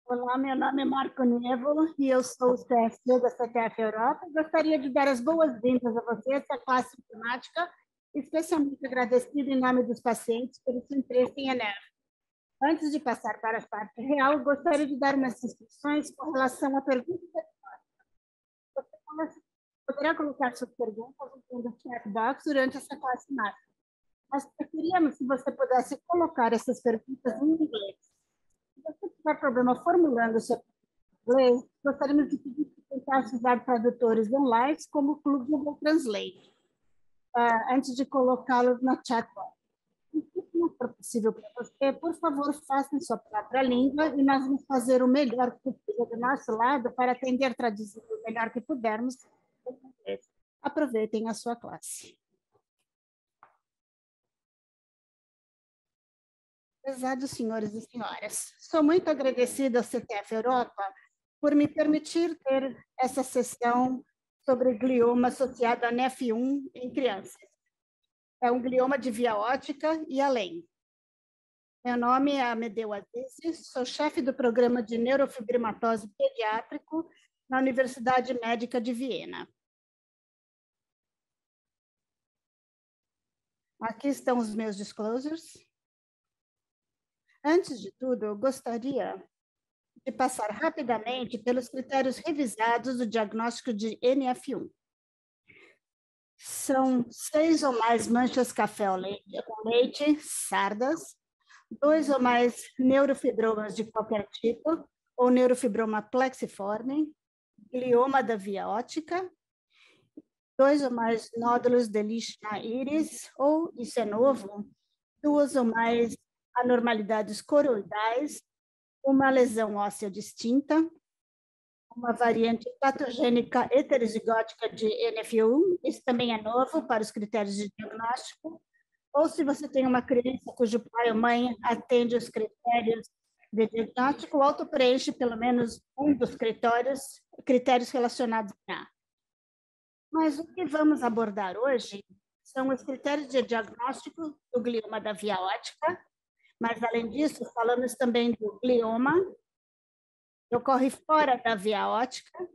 Olá, meu nome é Marco Nevo e eu sou o CFO da CTF Europa. Gostaria de dar as boas-vindas a você, essa classe temática, especialmente agradecido em nome dos pacientes pelo seu interesse em ENEF. Antes de passar para a parte real, gostaria de dar umas instruções com relação à pergunta. Você poderá colocar suas perguntas no chat box durante essa classe máxima. Nós preferíamos que você pudesse colocar essas perguntas em inglês. Se você tiver problema formulando sua inglês, gostaríamos de pedir que tentasse usar tradutores online como o Google Translate, antes de colocá-los na chat box. Se não for possível para você, por favor, faça em sua própria língua e nós vamos fazer o melhor possível do nosso lado para atender traduzindo o melhor que pudermos. Aproveitem a sua classe. Prezados senhores e senhoras, sou muito agradecida ao CTF Europa por me permitir ter essa sessão sobre glioma associado a NEF1 em crianças. É um glioma de via óptica e além. Meu nome é Amedeu Aziz, sou chefe do programa de neurofibromatose pediátrico na Universidade Médica de Viena. Aqui estão os meus disclosures. Antes de tudo, eu gostaria de passar rapidamente pelos critérios revisados do diagnóstico de NF1. São 6 ou mais manchas café com leite, sardas, 2 ou mais neurofibromas de qualquer tipo, ou neurofibroma plexiforme, glioma da via óptica, 2 ou mais nódulos de lixo na íris, ou, isso é novo, 2 ou mais anormalidades coroidais, uma lesão óssea distinta, uma variante patogênica heterozigótica de NF1, isso também é novo para os critérios de diagnóstico, ou se você tem uma criança cujo pai ou mãe atende os critérios de diagnóstico, o auto-preenche pelo menos um dos critérios relacionados a. Mas o que vamos abordar hoje são os critérios de diagnóstico do glioma da via óptica, mas, além disso, falamos também do glioma, que ocorre fora da via óptica,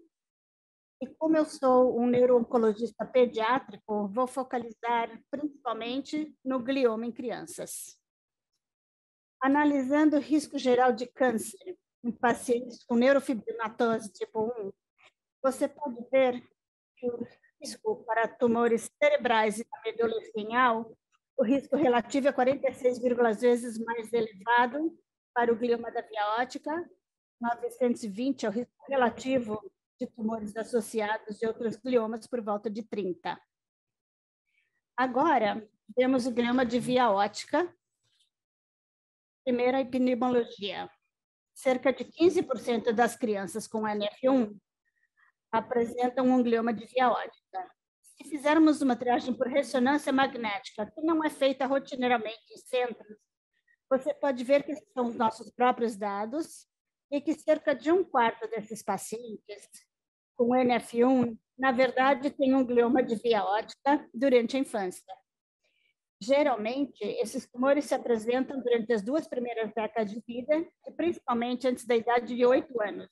e como eu sou um neuro-oncologista pediátrico, vou focalizar principalmente no glioma em crianças. Analisando o risco geral de câncer em pacientes com neurofibromatose tipo 1, você pode ver que o risco para tumores cerebrais e da medula espinhal, o risco relativo é 46 vezes mais elevado para o glioma da via óptica, 920 é o risco relativo de tumores associados de outros gliomas por volta de 30. Agora, vemos o glioma de via óptica. Primeira epidemiologia. Cerca de 15% das crianças com NF1 apresentam um glioma de via óptica. Se fizermos uma triagem por ressonância magnética, que não é feita rotineiramente em centros, você pode ver que são os nossos próprios dados e que cerca de 1/4 desses pacientes com NF1, na verdade, tem um glioma de via óptica durante a infância. Geralmente, esses tumores se apresentam durante as 2 primeiras décadas de vida e principalmente antes da idade de 8 anos.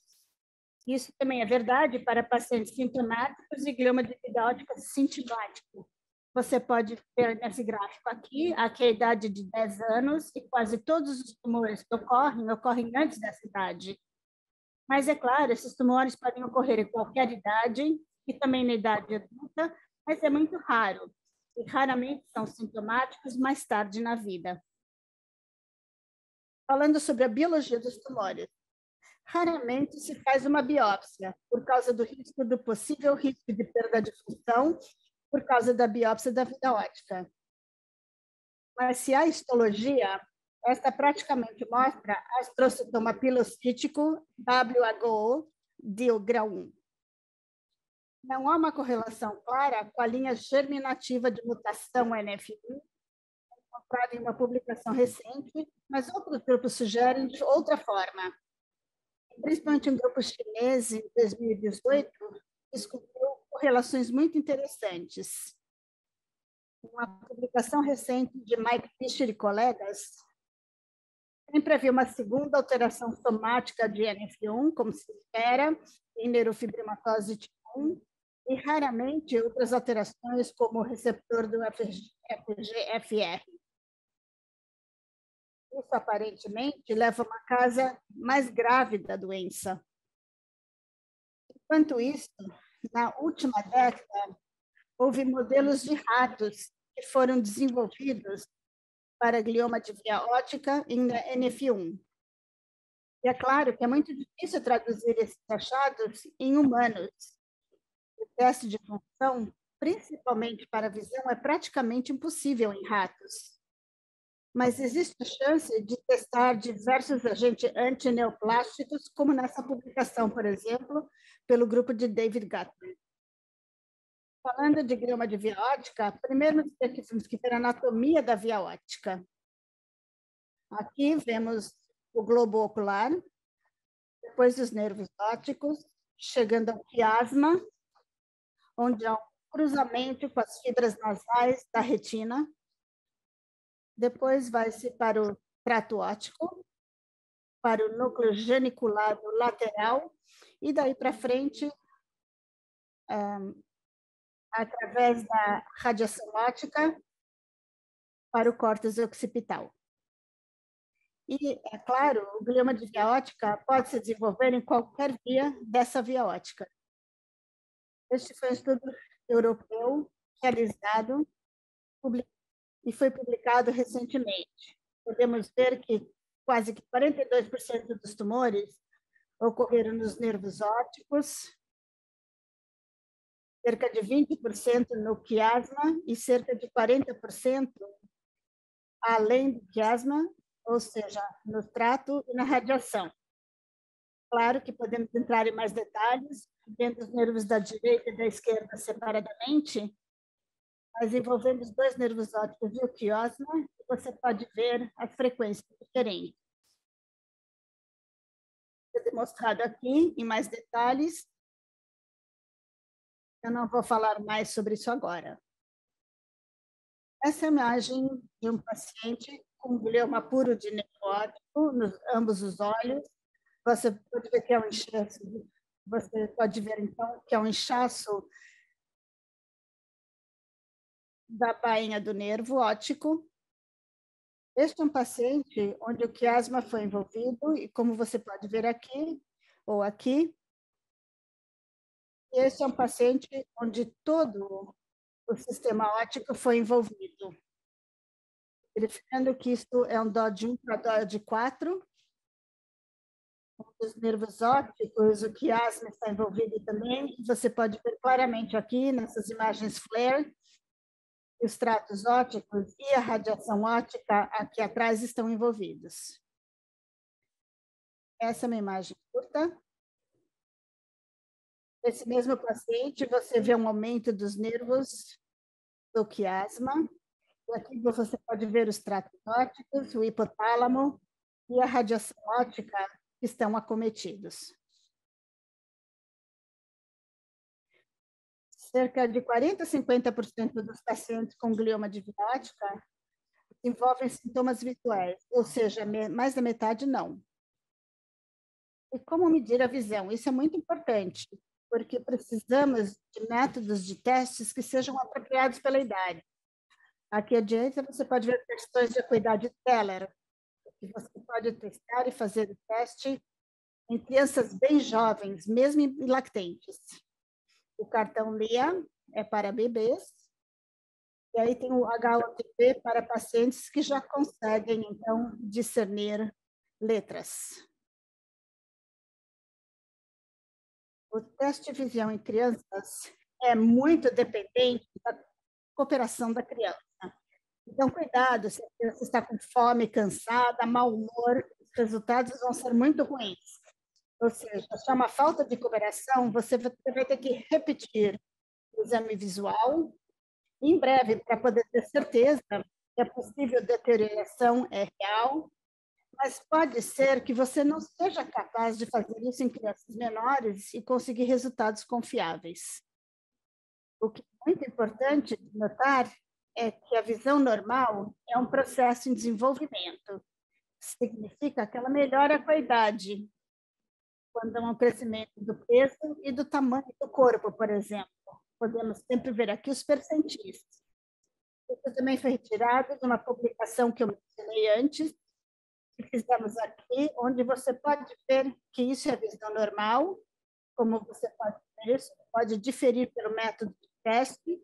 Isso também é verdade para pacientes sintomáticos e glioma de via óptica sintomático. Você pode ver nesse gráfico aqui a idade de 10 anos e quase todos os tumores que ocorrem antes dessa idade. Mas, é claro, esses tumores podem ocorrer em qualquer idade e também na idade adulta, mas é muito raro. E raramente são sintomáticos mais tarde na vida. Falando sobre a biologia dos tumores, raramente se faz uma biópsia por causa do possível risco de perda de função por causa da biópsia da via óptica. Mas se há histologia, esta praticamente mostra astrocitoma pilocítico WHO de grau 1. Não há uma correlação clara com a linha germinativa de mutação NF1, encontrada em uma publicação recente, mas outros grupos sugerem de outra forma. Principalmente um grupo chinês, em 2018, descobriu correlações muito interessantes. Uma publicação recente de Mike Fisher e colegas Sempre havia uma segunda alteração somática de NF1, como se espera, em neurofibromatose tipo 1, e raramente outras alterações, como o receptor do FGFR. Isso, aparentemente, leva a uma causa mais grave da doença. Enquanto isso, na última década, houve modelos de ratos que foram desenvolvidos para glioma de via óptica em NF1. E é claro que é muito difícil traduzir esses achados em humanos. O teste de função, principalmente para a visão, é praticamente impossível em ratos. Mas existe a chance de testar diversos agentes antineoplásticos, como nessa publicação, por exemplo, pelo grupo de David Guthrie. Falando de glioma de via óptica, primeiro temos que ver a anatomia da via óptica. Aqui vemos o globo ocular, depois os nervos ópticos, chegando ao quiasma, onde há um cruzamento com as fibras nasais da retina. Depois vai-se para o trato óptico, para o núcleo geniculado lateral, e daí para frente, através da radiação óptica, para o córtex occipital. E, é claro, o glioma de via óptica pode se desenvolver em qualquer via dessa via óptica. Este foi um estudo europeu realizado e foi publicado recentemente. Podemos ver que quase que 42% dos tumores ocorreram nos nervos ópticos, cerca de 20% no quiasma e cerca de 40% além do quiasma, ou seja, no trato e na radiação. Claro que podemos entrar em mais detalhes, vendo os nervos da direita e da esquerda separadamente, mas envolvendo os dois nervos ópticos e o quiasma, você pode ver as frequências diferentes. É demonstrado aqui em mais detalhes. Eu não vou falar mais sobre isso agora. Essa é a imagem de um paciente com glioma puro de nervo óptico, nos ambos os olhos. Você pode ver que é um inchaço. Você pode ver, então, que é um inchaço da bainha do nervo óptico. Este é um paciente onde o quiasma foi envolvido, e como você pode ver aqui, ou aqui, este é um paciente onde todo o sistema óptico foi envolvido. Verificando que isto é um DOD 1 para DOD 4, os nervos ópticos, o quiasma está envolvido também. Você pode ver claramente aqui, nessas imagens FLAIR, os tratos ópticos e a radiação óptica aqui atrás estão envolvidos. Essa é uma imagem curta. Nesse mesmo paciente, você vê um aumento dos nervos do quiasma. E aqui você pode ver os tratos ópticos, o hipotálamo e a radiação óptica que estão acometidos. Cerca de 40% a 50% dos pacientes com glioma de via óptica desenvolvem sintomas visuais, ou seja, mais da metade não. E como medir a visão? Isso é muito importante, porque precisamos de métodos de testes que sejam apropriados pela idade. Aqui adiante, você pode ver questões de acuidade Teller, que você pode testar e fazer o teste em crianças bem jovens, mesmo em lactentes. O cartão LIA é para bebês, e aí tem o HOTP para pacientes que já conseguem, então, discernir letras. O teste de visão em crianças é muito dependente da cooperação da criança. Então, cuidado, se a criança está com fome, cansada, mau humor, os resultados vão ser muito ruins. Ou seja, se há uma falta de cooperação, você vai ter que repetir o exame visual em breve, para poder ter certeza que a possível deterioração é real, mas pode ser que você não seja capaz de fazer isso em crianças menores e conseguir resultados confiáveis. O que é muito importante notar é que a visão normal é um processo em desenvolvimento. Significa significa que ela melhora com a idade, quando há um crescimento do peso e do tamanho do corpo, por exemplo. Podemos sempre ver aqui os percentis. Isso também foi retirado de uma publicação que eu mencionei antes, que fizemos aqui, onde você pode ver que isso é visão normal, como você pode ver isso, pode diferir pelo método de teste.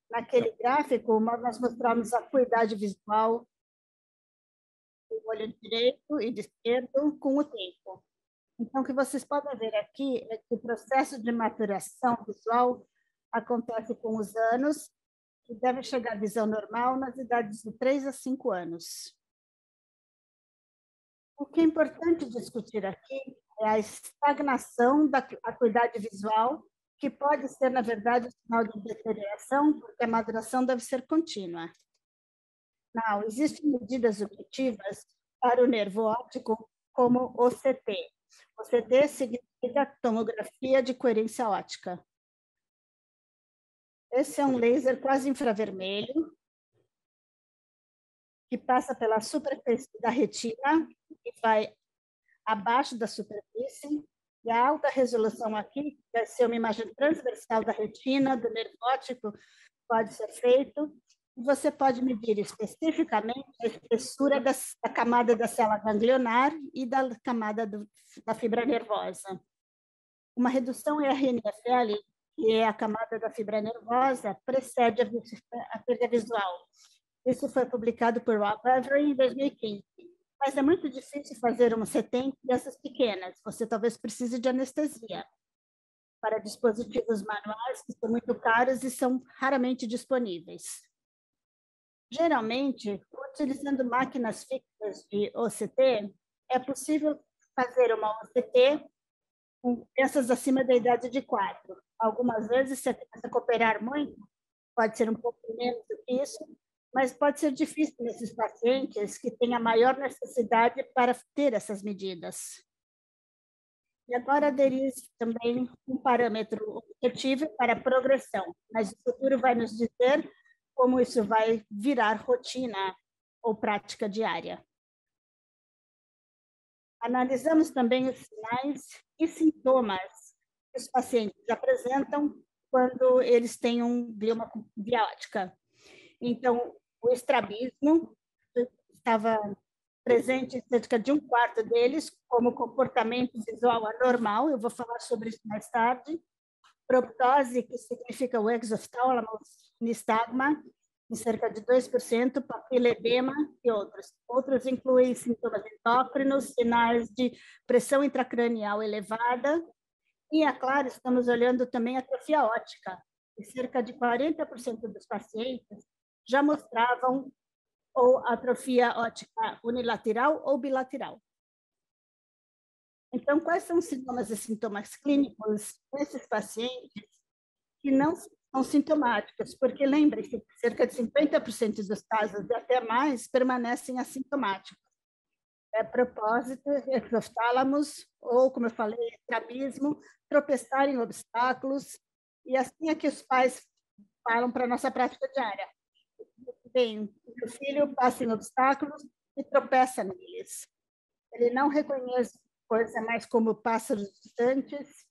Naquele gráfico, nós mostramos a acuidade visual do olho direito e de esquerdo com o tempo. Então, o que vocês podem ver aqui é que o processo de maturação visual acontece com os anos, que deve chegar à visão normal nas idades de 3 a 5 anos. O que é importante discutir aqui é a estagnação da acuidade visual, que pode ser, na verdade, um sinal de deterioração, porque a maduração deve ser contínua. Não, existem medidas objetivas para o nervo óptico, como OCT. OCT significa tomografia de coerência óptica. Esse é um laser quase infravermelho, que passa pela superfície da retina e vai abaixo da superfície, e a alta resolução aqui vai ser uma imagem transversal da retina, do nervo óptico, pode ser feito, e você pode medir especificamente a espessura da camada da célula ganglionar e da camada da fibra nervosa. Uma redução em RNFL, que é a camada da fibra nervosa, precede a perda visual. Isso foi publicado por Rob Avery em 2015. Mas é muito difícil fazer uma CT em crianças pequenas. Você talvez precise de anestesia para dispositivos manuais que são muito caros e são raramente disponíveis. Geralmente, utilizando máquinas fixas de OCT, é possível fazer uma OCT com crianças acima da idade de 4. Algumas vezes, se a criança cooperar muito, pode ser um pouco menos do que isso, mas pode ser difícil nesses pacientes que têm a maior necessidade para ter essas medidas. E agora aderir também um parâmetro objetivo para a progressão, mas o futuro vai nos dizer como isso vai virar rotina ou prática diária. Analisamos também os sinais e sintomas que os pacientes apresentam quando eles têm um glioma biótica. Então, o estrabismo estava presente em cerca de 1/4 deles, como comportamento visual anormal, eu vou falar sobre isso mais tarde. Proptose, que significa o exoftálamos nistagma, em cerca de 2%, papiledema e outros. Outros incluem sintomas endócrinos, sinais de pressão intracranial elevada, e, é claro, estamos olhando também a atrofia óptica, e cerca de 40% dos pacientes já mostravam ou atrofia óptica unilateral ou bilateral. Então, quais são os sintomas e sintomas clínicos desses pacientes que não são sintomáticos? Porque lembre-se que cerca de 50% dos casos e até mais permanecem assintomáticos. Propósito, exoftálamos, ou, como eu falei, estrabismo, tropeçar em obstáculos, e assim é que os pais falam para a nossa prática diária. Bem, o filho passa em obstáculos e tropeça neles. Ele não reconhece coisa mais como pássaros distantes.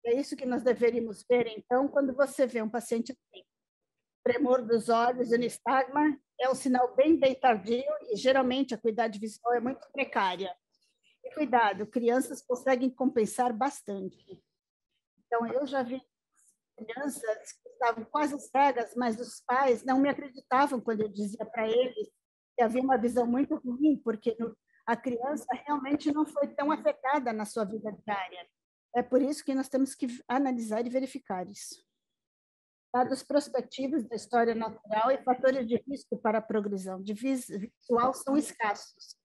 É isso que nós deveríamos ver, então, quando você vê um paciente assim. Tremor dos olhos e nistagma é um sinal bem tardio e, geralmente, a acuidade visual é muito precária. E cuidado, crianças conseguem compensar bastante. Então, eu já vi crianças que estavam quase cegas, mas os pais não me acreditavam quando eu dizia para eles que havia uma visão muito ruim, porque a criança realmente não foi tão afetada na sua vida diária. É por isso que nós temos que analisar e verificar isso. Dados prospectivos da história natural e fatores de risco para a progressão visual são escassos.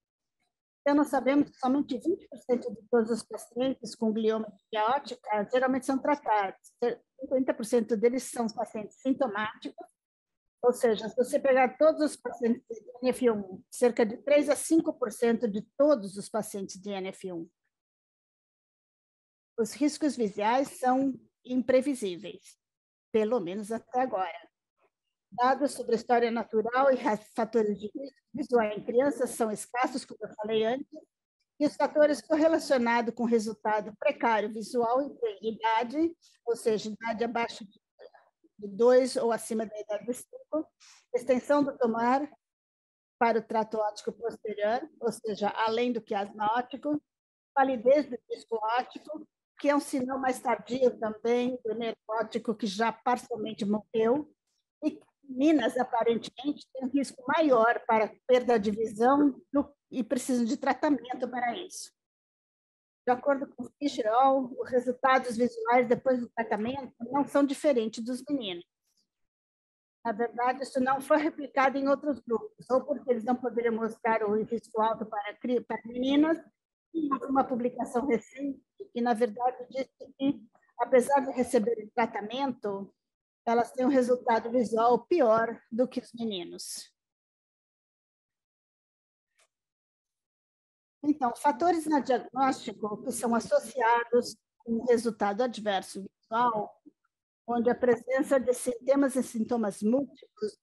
Então, nós sabemos que somente 20% de todos os pacientes com glioma biótica geralmente são tratados. 50% deles são pacientes sintomáticos, ou seja, se você pegar todos os pacientes de NF1, cerca de 3 a 5% de todos os pacientes de NF1. Os riscos visuais são imprevisíveis, pelo menos até agora. Dados sobre a história natural e fatores de risco visual em crianças são escassos, como eu falei antes, E os fatores correlacionados com resultado precário visual e idade, ou seja, idade abaixo de 2 ou acima da idade de 5, extensão do tumor para o trato óptico posterior, ou seja, além do quiasma óptico, palidez do disco óptico, que é um sinal mais tardio também do nervo óptico que já parcialmente morreu, e meninas, aparentemente, têm um risco maior para perda de visão e precisam de tratamento para isso. De acordo com Fischer et al., os resultados visuais depois do tratamento não são diferentes dos meninos. Na verdade, isso não foi replicado em outros grupos, ou porque eles não poderiam mostrar o risco alto para meninas, e uma publicação recente que, na verdade, disse que, apesar de receberem tratamento, elas têm um resultado visual pior do que os meninos. Então, fatores no diagnóstico que são associados com resultado adverso visual, onde a presença de sistemas e sintomas múltiplos,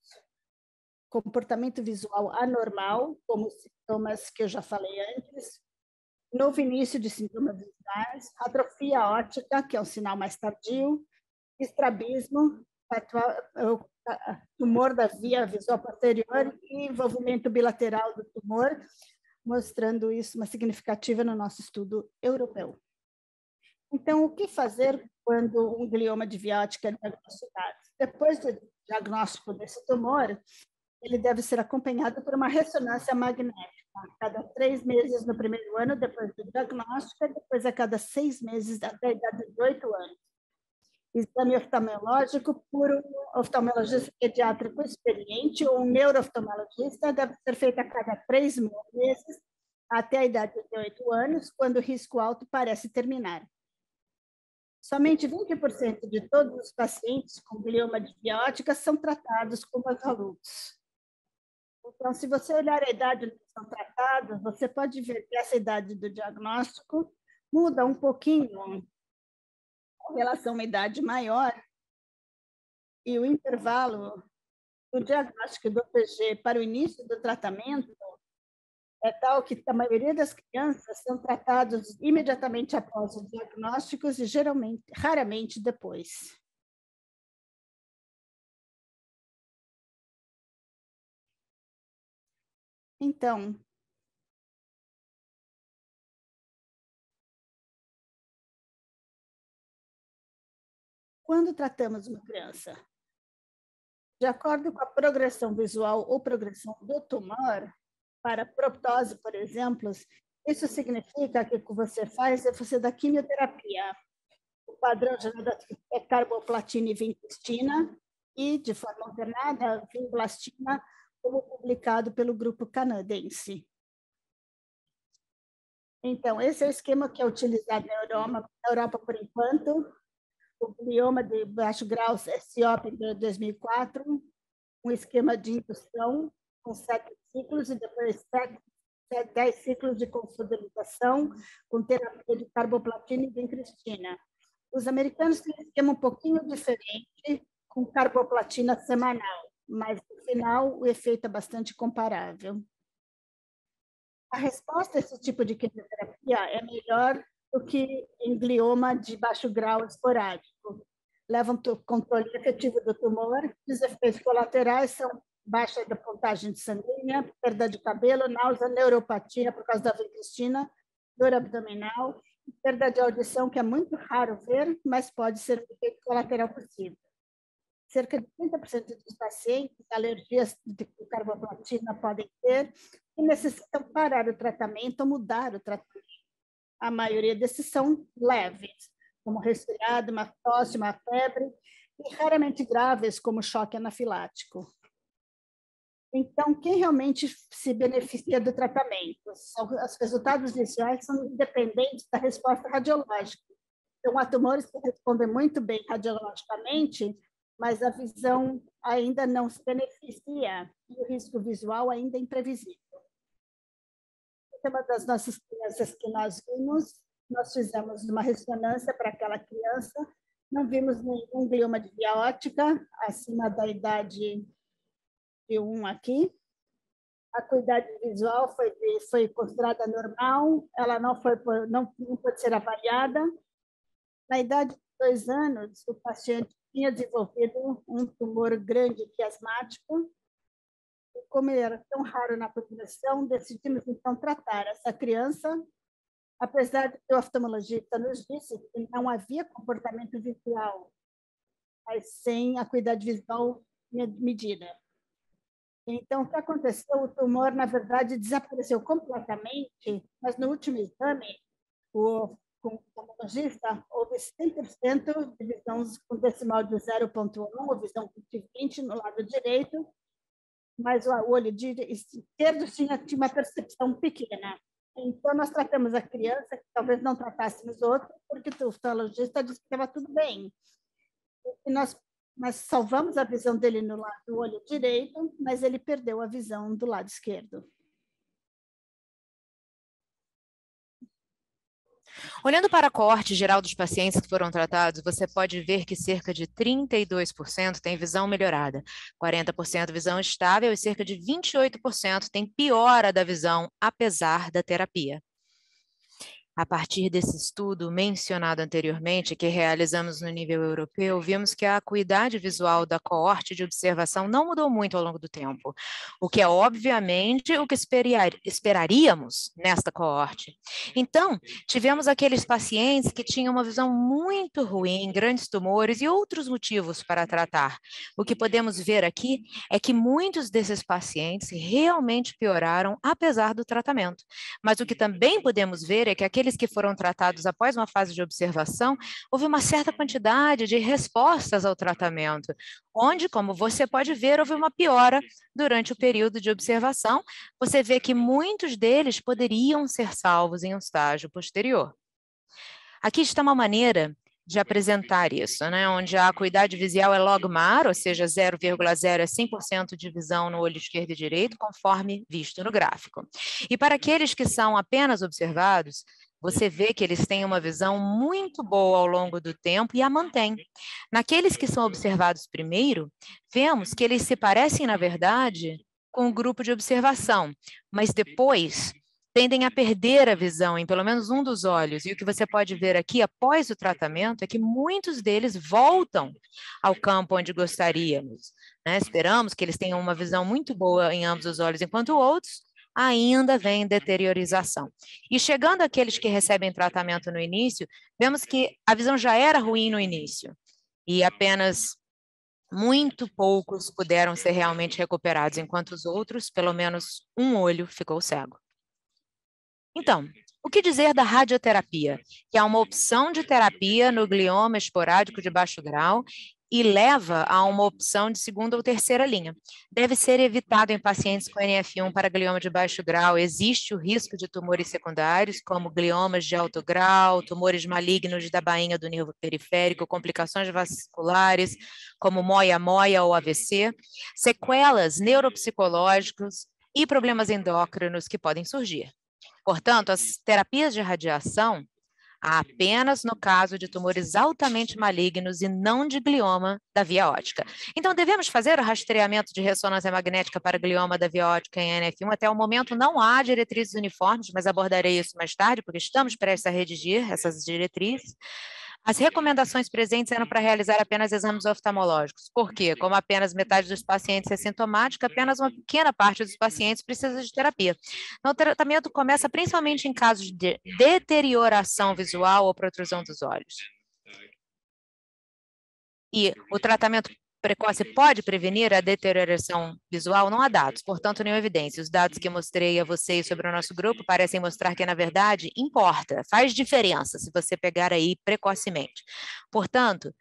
comportamento visual anormal, como os sintomas que eu já falei antes, novo início de sintomas visuais, atrofia óptica, que é um sinal mais tardio, estrabismo, tumor da via visual posterior e envolvimento bilateral do tumor, mostrando isso uma significativa no nosso estudo europeu. Então, o que fazer quando um glioma de via óptica é diagnosticado? Depois do diagnóstico desse tumor, ele deve ser acompanhado por uma ressonância magnética, a cada 3 meses no primeiro ano, depois do diagnóstico, e depois a cada 6 meses até a idade de 8 anos. Exame oftalmológico por um oftalmologista pediátrico experiente ou um neurooftalmologista deve ser feito a cada 3 meses até a idade de 8 anos, quando o risco alto parece terminar. Somente 20% de todos os pacientes com glioma de via óptica são tratados como adultos. Então, se você olhar a idade onde são tratados, você pode ver que essa idade do diagnóstico muda um pouquinho em relação a uma idade maior, e o intervalo do diagnóstico do PG para o início do tratamento é tal que a maioria das crianças são tratados imediatamente após os diagnósticos e raramente depois. Então, quando tratamos uma criança, de acordo com a progressão visual ou progressão do tumor, para proptose, por exemplo, isso significa que o que você faz é você dá quimioterapia. O padrão geral é carboplatina e vincristina, e, de forma alternada, vinblastina, como publicado pelo grupo canadense. Então, esse é o esquema que é utilizado na Europa por enquanto. O glioma de baixo grau SIOP de 2004, um esquema de indução com 7 ciclos e depois 10 ciclos de consolidação com terapia de carboplatina e vincristina. Os americanos têm um esquema um pouquinho diferente, com carboplatina semanal, mas, no final, o efeito é bastante comparável. A resposta a esse tipo de quimioterapia é melhor do que em glioma de baixo grau esporádico. Leva um controle efetivo do tumor, os efeitos colaterais são baixa da contagem de sanguínea, perda de cabelo, náusea, neuropatia por causa da vincristina, dor abdominal, perda de audição, que é muito raro ver, mas pode ser um efeito colateral possível. Cerca de 30% dos pacientes alergias de carboplatina podem ter e necessitam parar o tratamento ou mudar o tratamento. A maioria desses são leves, como resfriado, uma tosse, uma febre, e raramente graves, como choque anafilático. Então, quem realmente se beneficia do tratamento? Os resultados visuais são independentes da resposta radiológica. Então, há tumores que respondem muito bem radiologicamente, mas a visão ainda não se beneficia e o risco visual ainda é imprevisível. Uma das nossas crianças que nós vimos, nós fizemos uma ressonância para aquela criança, não vimos nenhum glioma de via óptica acima da idade de 1 aqui, A acuidade visual foi considerada normal, ela não pode ser avaliada. Na idade de 2 anos, o paciente tinha desenvolvido um tumor grande quiasmático, e como ele era tão raro na população, decidimos então tratar essa criança, apesar de que o oftalmologista nos disse que não havia comportamento visual, mas sem acuidade visual medida. Então, o que aconteceu? O tumor, na verdade, desapareceu completamente, mas no último exame, com o oftalmologista, houve 100% de visão com decimal de 0,1, ou visão de 20 no lado direito, mas o olho esquerdo tinha uma percepção pequena. Então, nós tratamos a criança, que talvez não tratássemos outro, porque o oftalmologista disse que estava tudo bem. E nós salvamos a visão dele no lado do olho direito, mas ele perdeu a visão do lado esquerdo. Olhando para a coorte geral dos pacientes que foram tratados, você pode ver que cerca de 32% tem visão melhorada, 40% visão estável e cerca de 28% tem piora da visão, apesar da terapia. A partir desse estudo mencionado anteriormente, que realizamos no nível europeu, vimos que a acuidade visual da coorte de observação não mudou muito ao longo do tempo, o que é obviamente o que esperaríamos nesta coorte. Então, tivemos aqueles pacientes que tinham uma visão muito ruim, grandes tumores e outros motivos para tratar. O que podemos ver aqui é que muitos desses pacientes realmente pioraram apesar do tratamento. Mas o que também podemos ver é que aqueles que foram tratados após uma fase de observação, houve uma certa quantidade de respostas ao tratamento, onde, como você pode ver, houve uma piora durante o período de observação. Você vê que muitos deles poderiam ser salvos em um estágio posterior. Aqui está uma maneira de apresentar isso, né? Onde a acuidade visual é logmar, ou seja, 0,0 é 100% de visão no olho esquerdo e direito, conforme visto no gráfico. E para aqueles que são apenas observados, você vê que eles têm uma visão muito boa ao longo do tempo e a mantêm. Naqueles que são observados primeiro, vemos que eles se parecem, na verdade, com o grupo de observação, mas depois tendem a perder a visão em pelo menos um dos olhos. E o que você pode ver aqui, após o tratamento, é que muitos deles voltam ao campo onde gostaríamos, né? Esperamos que eles tenham uma visão muito boa em ambos os olhos, enquanto outros ainda vem deteriorização. E chegando àqueles que recebem tratamento no início, vemos que a visão já era ruim no início e apenas muito poucos puderam ser realmente recuperados, enquanto os outros, pelo menos um olho, ficou cego. Então, o que dizer da radioterapia, que é uma opção de terapia no glioma esporádico de baixo grau e leva a uma opção de segunda ou terceira linha. Deve ser evitado em pacientes com NF1 para glioma de baixo grau. Existe o risco de tumores secundários, como gliomas de alto grau, tumores malignos da bainha do nervo periférico, complicações vasculares, como moia-moia ou AVC, sequelas neuropsicológicas e problemas endócrinos que podem surgir. Portanto, as terapias de radiação apenas no caso de tumores altamente malignos e não de glioma da via óptica. Então, devemos fazer o rastreamento de ressonância magnética para glioma da via óptica em NF1. Até o momento não há diretrizes uniformes, mas abordarei isso mais tarde, porque estamos prestes a redigir essas diretrizes. As recomendações presentes eram para realizar apenas exames oftalmológicos. Por quê? Como apenas metade dos pacientes é sintomática, apenas uma pequena parte dos pacientes precisa de terapia. Então, o tratamento começa principalmente em casos de deterioração visual ou protrusão dos olhos. E o tratamento precoce pode prevenir a deterioração visual? Não há dados, portanto, nenhuma evidência. Os dados que mostrei a vocês sobre o nosso grupo parecem mostrar que, na verdade, importa, faz diferença se você pegar aí precocemente. Portanto,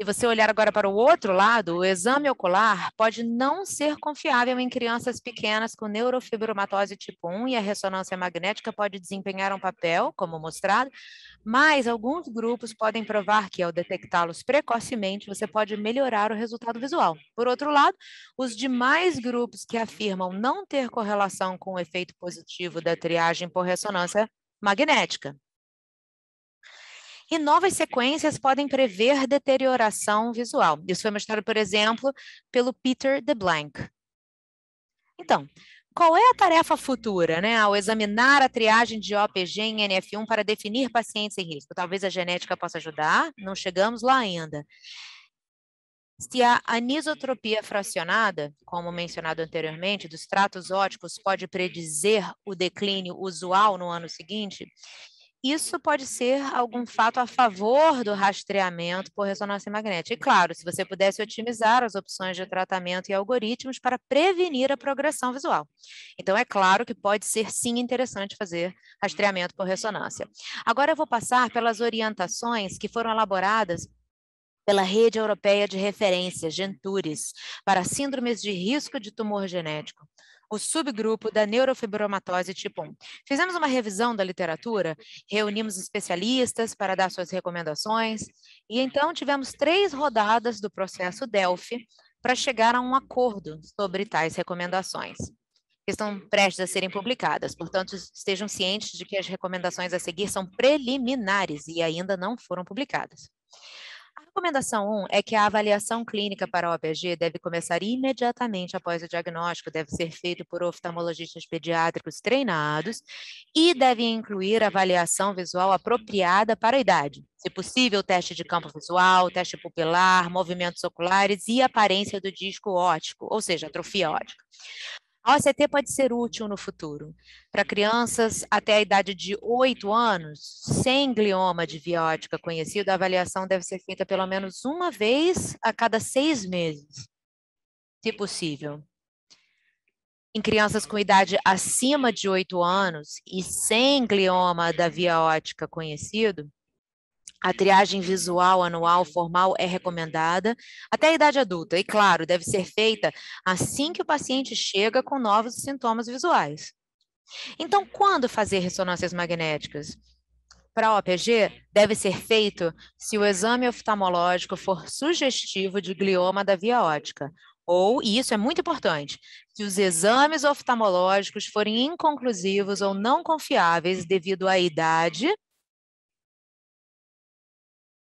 se você olhar agora para o outro lado, o exame ocular pode não ser confiável em crianças pequenas com neurofibromatose tipo 1 e a ressonância magnética pode desempenhar um papel, como mostrado, mas alguns grupos podem provar que, ao detectá-los precocemente, você pode melhorar o resultado visual. Por outro lado, os demais grupos que afirmam não ter correlação com o efeito positivo da triagem por ressonância magnética. E novas sequências podem prever deterioração visual. Isso foi mostrado, por exemplo, pelo Peter DeBlank. Então, qual é a tarefa futura, né, ao examinar a triagem de OPG em NF1 para definir pacientes em risco? Talvez a genética possa ajudar, não chegamos lá ainda. Se a anisotropia fracionada, como mencionado anteriormente, dos tratos ópticos pode predizer o declínio usual no ano seguinte, isso pode ser algum fato a favor do rastreamento por ressonância magnética. E, claro, se você pudesse otimizar as opções de tratamento e algoritmos para prevenir a progressão visual. Então, é claro que pode ser, sim, interessante fazer rastreamento por ressonância. Agora, eu vou passar pelas orientações que foram elaboradas pela Rede Europeia de Referência, Gentures, para síndromes de risco de tumor genético, o subgrupo da neurofibromatose tipo 1. Fizemos uma revisão da literatura, reunimos especialistas para dar suas recomendações, e então tivemos 3 rodadas do processo Delphi para chegar a um acordo sobre tais recomendações, que estão prestes a serem publicadas. Portanto, estejam cientes de que as recomendações a seguir são preliminares e ainda não foram publicadas. A recomendação 1 é que a avaliação clínica para o OPG deve começar imediatamente após o diagnóstico, deve ser feito por oftalmologistas pediátricos treinados e deve incluir avaliação visual apropriada para a idade. Se possível, teste de campo visual, teste pupilar, movimentos oculares e aparência do disco óptico, ou seja, atrofia óptica. A OCT pode ser útil no futuro. Para crianças até a idade de 8 anos, sem glioma de via óptica conhecido, a avaliação deve ser feita pelo menos uma vez a cada 6 meses, se possível. Em crianças com idade acima de 8 anos e sem glioma da via óptica conhecido, a triagem visual anual formal é recomendada até a idade adulta e, claro, deve ser feita assim que o paciente chega com novos sintomas visuais. Então, quando fazer ressonâncias magnéticas? Para a OPG, deve ser feito se o exame oftalmológico for sugestivo de glioma da via óptica, ou, e isso é muito importante, se os exames oftalmológicos forem inconclusivos ou não confiáveis devido à idade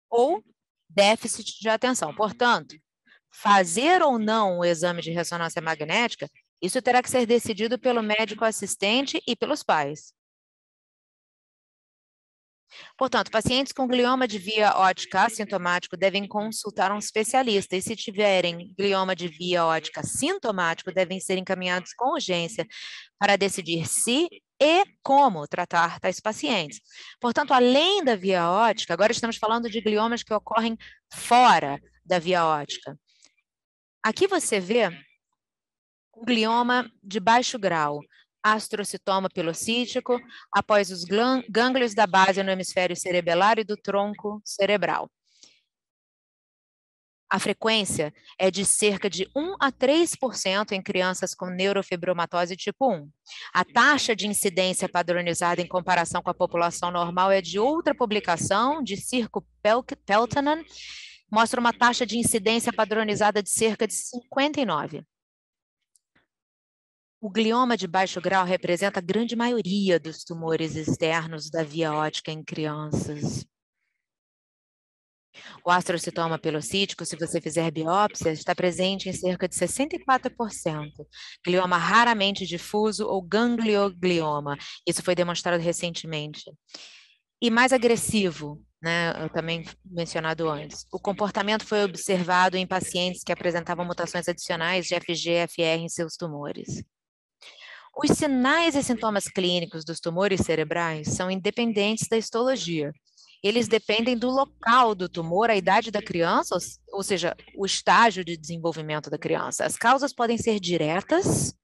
ou déficit de atenção. Portanto, fazer ou não o exame de ressonância magnética, isso terá que ser decidido pelo médico assistente e pelos pais. Portanto, pacientes com glioma de via óptica assintomático devem consultar um especialista e, se tiverem glioma de via óptica sintomático, devem ser encaminhados com urgência para decidir se e como tratar tais pacientes. Portanto, além da via óptica, agora estamos falando de gliomas que ocorrem fora da via óptica. Aqui você vê um glioma de baixo grau, astrocitoma pilocítico, após os gânglios da base no hemisfério cerebelar e do tronco cerebral. A frequência é de cerca de 1 a 3% em crianças com neurofibromatose tipo 1. A taxa de incidência padronizada em comparação com a população normal é de outra publicação, de Circo Peltonen, mostra uma taxa de incidência padronizada de cerca de 59. O glioma de baixo grau representa a grande maioria dos tumores externos da via óptica em crianças. O astrocitoma pilocítico, se você fizer biópsia, está presente em cerca de 64%. Glioma raramente difuso ou ganglioglioma. Isso foi demonstrado recentemente. E mais agressivo, né, eu também mencionado antes. O comportamento foi observado em pacientes que apresentavam mutações adicionais de FGFR em seus tumores. Os sinais e sintomas clínicos dos tumores cerebrais são independentes da histologia. Eles dependem do local do tumor, a idade da criança, ou seja, o estágio de desenvolvimento da criança. As causas podem ser diretas,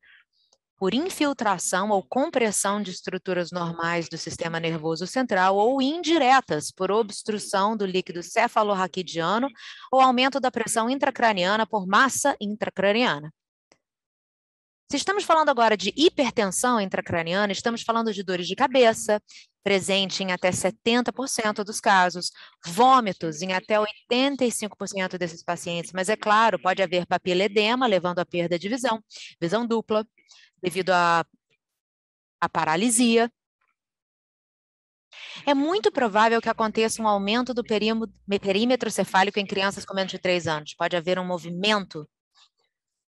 por infiltração ou compressão de estruturas normais do sistema nervoso central, ou indiretas, por obstrução do líquido cefalorraquidiano ou aumento da pressão intracraniana por massa intracraniana. Se estamos falando agora de hipertensão intracraniana, estamos falando de dores de cabeça, presente em até 70% dos casos, vômitos em até 85% desses pacientes, mas é claro, pode haver papiledema, levando à perda de visão, visão dupla, devido à paralisia. É muito provável que aconteça um aumento do perímetro cefálico em crianças com menos de 3 anos. Pode haver um movimento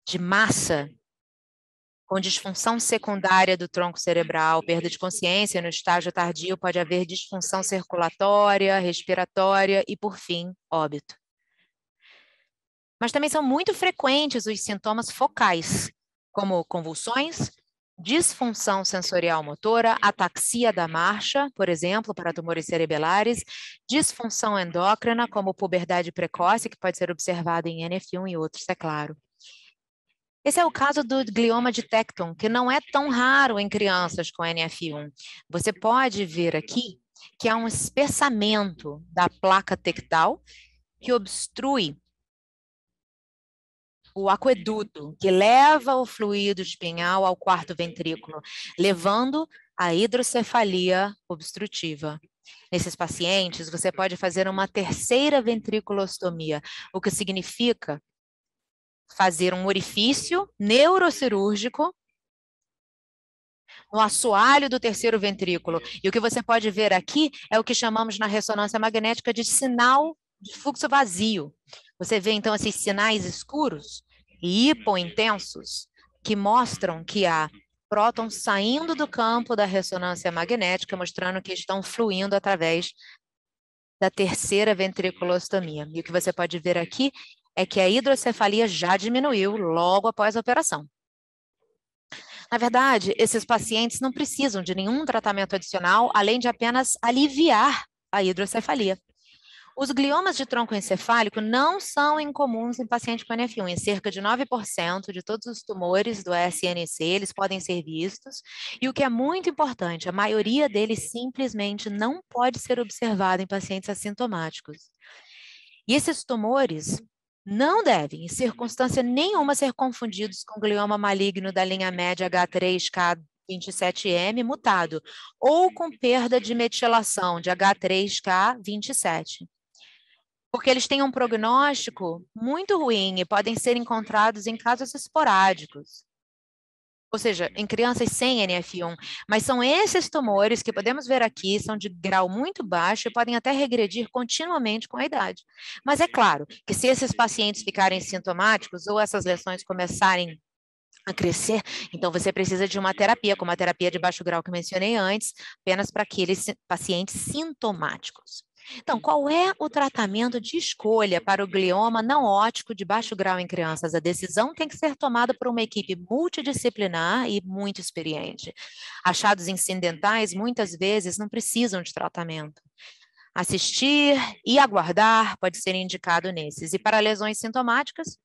de massa com disfunção secundária do tronco cerebral, perda de consciência no estágio tardio, pode haver disfunção circulatória, respiratória e, por fim, óbito. Mas também são muito frequentes os sintomas focais, como convulsões, disfunção sensorial motora, ataxia da marcha, por exemplo, para tumores cerebelares, disfunção endócrina, como puberdade precoce, que pode ser observada em NF1 e outros, é claro. Esse é o caso do glioma de Tecton, que não é tão raro em crianças com NF1. Você pode ver aqui que há um espessamento da placa tectal que obstrui o aqueduto, que leva o fluido espinhal ao quarto ventrículo, levando à hidrocefalia obstrutiva. Nesses pacientes, você pode fazer uma terceira ventriculostomia, o que significa fazer um orifício neurocirúrgico no assoalho do terceiro ventrículo. E o que você pode ver aqui é o que chamamos na ressonância magnética de sinal de fluxo vazio. Você vê, então, esses sinais escuros e hipointensos que mostram que há prótons saindo do campo da ressonância magnética, mostrando que estão fluindo através da terceira ventriculostomia. E o que você pode ver aqui é que a hidrocefalia já diminuiu logo após a operação. Na verdade, esses pacientes não precisam de nenhum tratamento adicional, além de apenas aliviar a hidrocefalia. Os gliomas de tronco encefálico não são incomuns em pacientes com NF1. Em cerca de 9% de todos os tumores do SNC, eles podem ser vistos. E o que é muito importante, a maioria deles simplesmente não pode ser observada em pacientes assintomáticos. E esses tumores não devem, em circunstância nenhuma, ser confundidos com glioma maligno da linha média H3K27M mutado, ou com perda de metilação de H3K27. Porque eles têm um prognóstico muito ruim e podem ser encontrados em casos esporádicos. Ou seja, em crianças sem NF1. Mas são esses tumores que podemos ver aqui, são de grau muito baixo e podem até regredir continuamente com a idade. Mas é claro que se esses pacientes ficarem sintomáticos ou essas lesões começarem a crescer, então você precisa de uma terapia, como a terapia de baixo grau que mencionei antes, apenas para aqueles pacientes sintomáticos. Então, qual é o tratamento de escolha para o glioma não ótico de baixo grau em crianças? A decisão tem que ser tomada por uma equipe multidisciplinar e muito experiente. Achados incidentais, muitas vezes, não precisam de tratamento. Assistir e aguardar pode ser indicado nesses. E para lesões sintomáticas,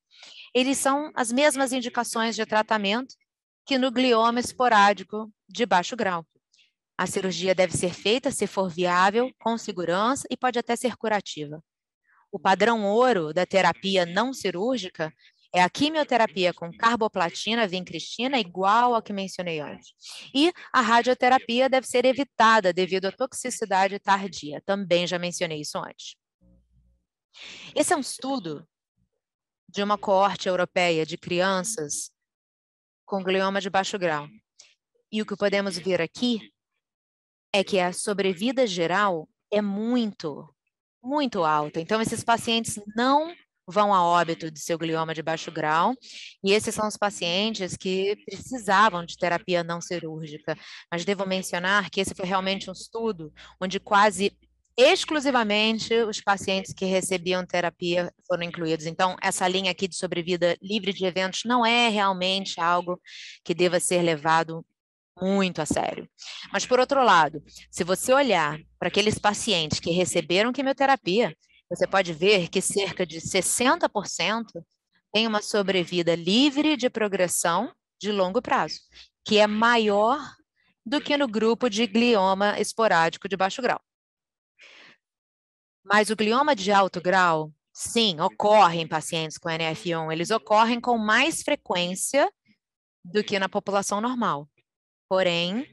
eles são as mesmas indicações de tratamento que no glioma esporádico de baixo grau. A cirurgia deve ser feita, se for viável, com segurança e pode até ser curativa. O padrão ouro da terapia não cirúrgica é a quimioterapia com carboplatina, vincristina, igual ao que mencionei antes. E a radioterapia deve ser evitada devido à toxicidade tardia. Também já mencionei isso antes. Esse é um estudo de uma coorte europeia de crianças com glioma de baixo grau. E o que podemos ver aqui é que a sobrevida geral é muito alta. Então, esses pacientes não vão a óbito de seu glioma de baixo grau, e esses são os pacientes que precisavam de terapia não cirúrgica. Mas devo mencionar que esse foi realmente um estudo onde quase exclusivamente os pacientes que recebiam terapia foram incluídos. Então, essa linha aqui de sobrevida livre de eventos não é realmente algo que deva ser levado muito a sério. Mas, por outro lado, se você olhar para aqueles pacientes que receberam quimioterapia, você pode ver que cerca de 60% tem uma sobrevida livre de progressão de longo prazo, que é maior do que no grupo de glioma esporádico de baixo grau. Mas o glioma de alto grau, sim, ocorre em pacientes com NF1. Eles ocorrem com mais frequência do que na população normal. Porém,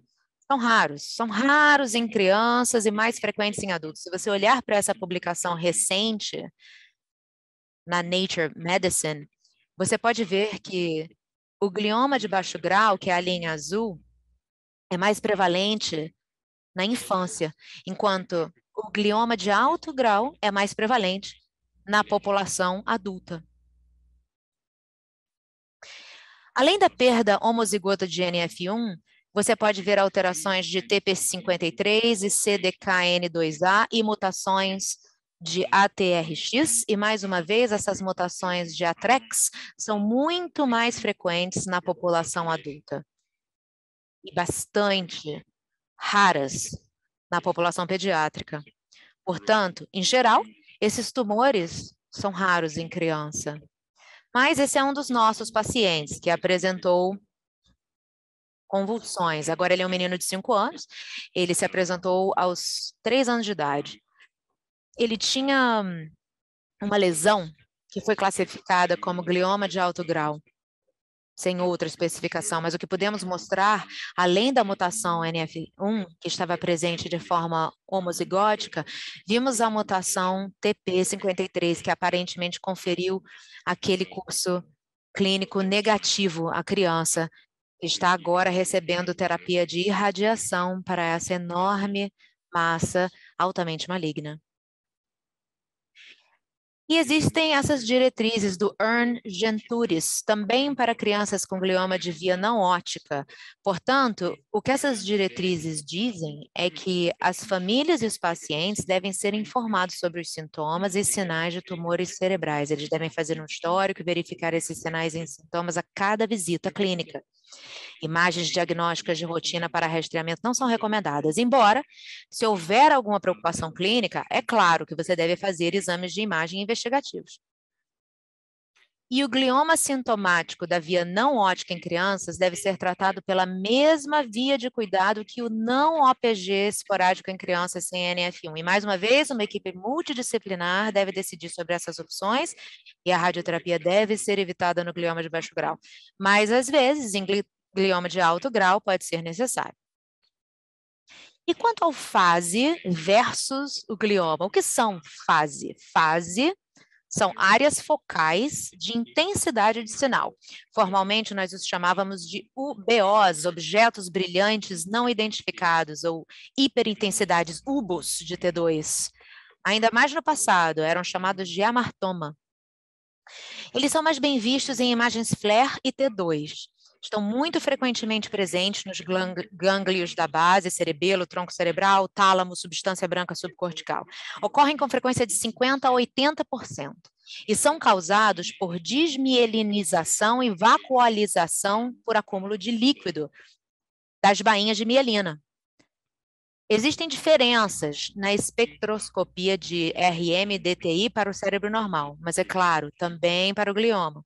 são raros em crianças e mais frequentes em adultos. Se você olhar para essa publicação recente na Nature Medicine, você pode ver que o glioma de baixo grau, que é a linha azul, é mais prevalente na infância, enquanto o glioma de alto grau é mais prevalente na população adulta. Além da perda homozigota de NF1, você pode ver alterações de TP53 e CDKN2A e mutações de ATRX, e mais uma vez, essas mutações de ATREX são muito mais frequentes na população adulta e bastante raras na população pediátrica. Portanto, em geral, esses tumores são raros em criança. Mas esse é um dos nossos pacientes que apresentou convulsões. Agora ele é um menino de 5 anos, ele se apresentou aos 3 anos de idade. Ele tinha uma lesão que foi classificada como glioma de alto grau, sem outra especificação, mas o que podemos mostrar, além da mutação NF1, que estava presente de forma homozigótica, vimos a mutação TP53, que aparentemente conferiu aquele curso clínico negativo à criança, que está agora recebendo terapia de irradiação para essa enorme massa altamente maligna. E existem essas diretrizes do Earn-Gentouris, também para crianças com glioma de via não óptica. Portanto, o que essas diretrizes dizem é que as famílias e os pacientes devem ser informados sobre os sintomas e sinais de tumores cerebrais. Eles devem fazer um histórico e verificar esses sinais e sintomas a cada visita clínica. Imagens diagnósticas de rotina para rastreamento não são recomendadas, embora, se houver alguma preocupação clínica, é claro que você deve fazer exames de imagem investigativos. E o glioma sintomático da via não óptica em crianças deve ser tratado pela mesma via de cuidado que o não OPG esporádico em crianças sem NF1. E, mais uma vez, uma equipe multidisciplinar deve decidir sobre essas opções e a radioterapia deve ser evitada no glioma de baixo grau. Mas, às vezes, em glioma de alto grau pode ser necessário. E quanto ao fase versus o glioma, o que são fase? Fase são áreas focais de intensidade de sinal. Formalmente, nós os chamávamos de UBOs, objetos brilhantes não identificados, ou hiperintensidades, UBOs de T2. Ainda mais no passado, eram chamados de amartoma. Eles são mais bem vistos em imagens FLAIR e T2. Estão muito frequentemente presentes nos gânglios da base, cerebelo, tronco cerebral, tálamo, substância branca subcortical. Ocorrem com frequência de 50% a 80% e são causados por desmielinização e vacuolização por acúmulo de líquido das bainhas de mielina. Existem diferenças na espectroscopia de RM-DTI para o cérebro normal, mas é claro, também para o glioma.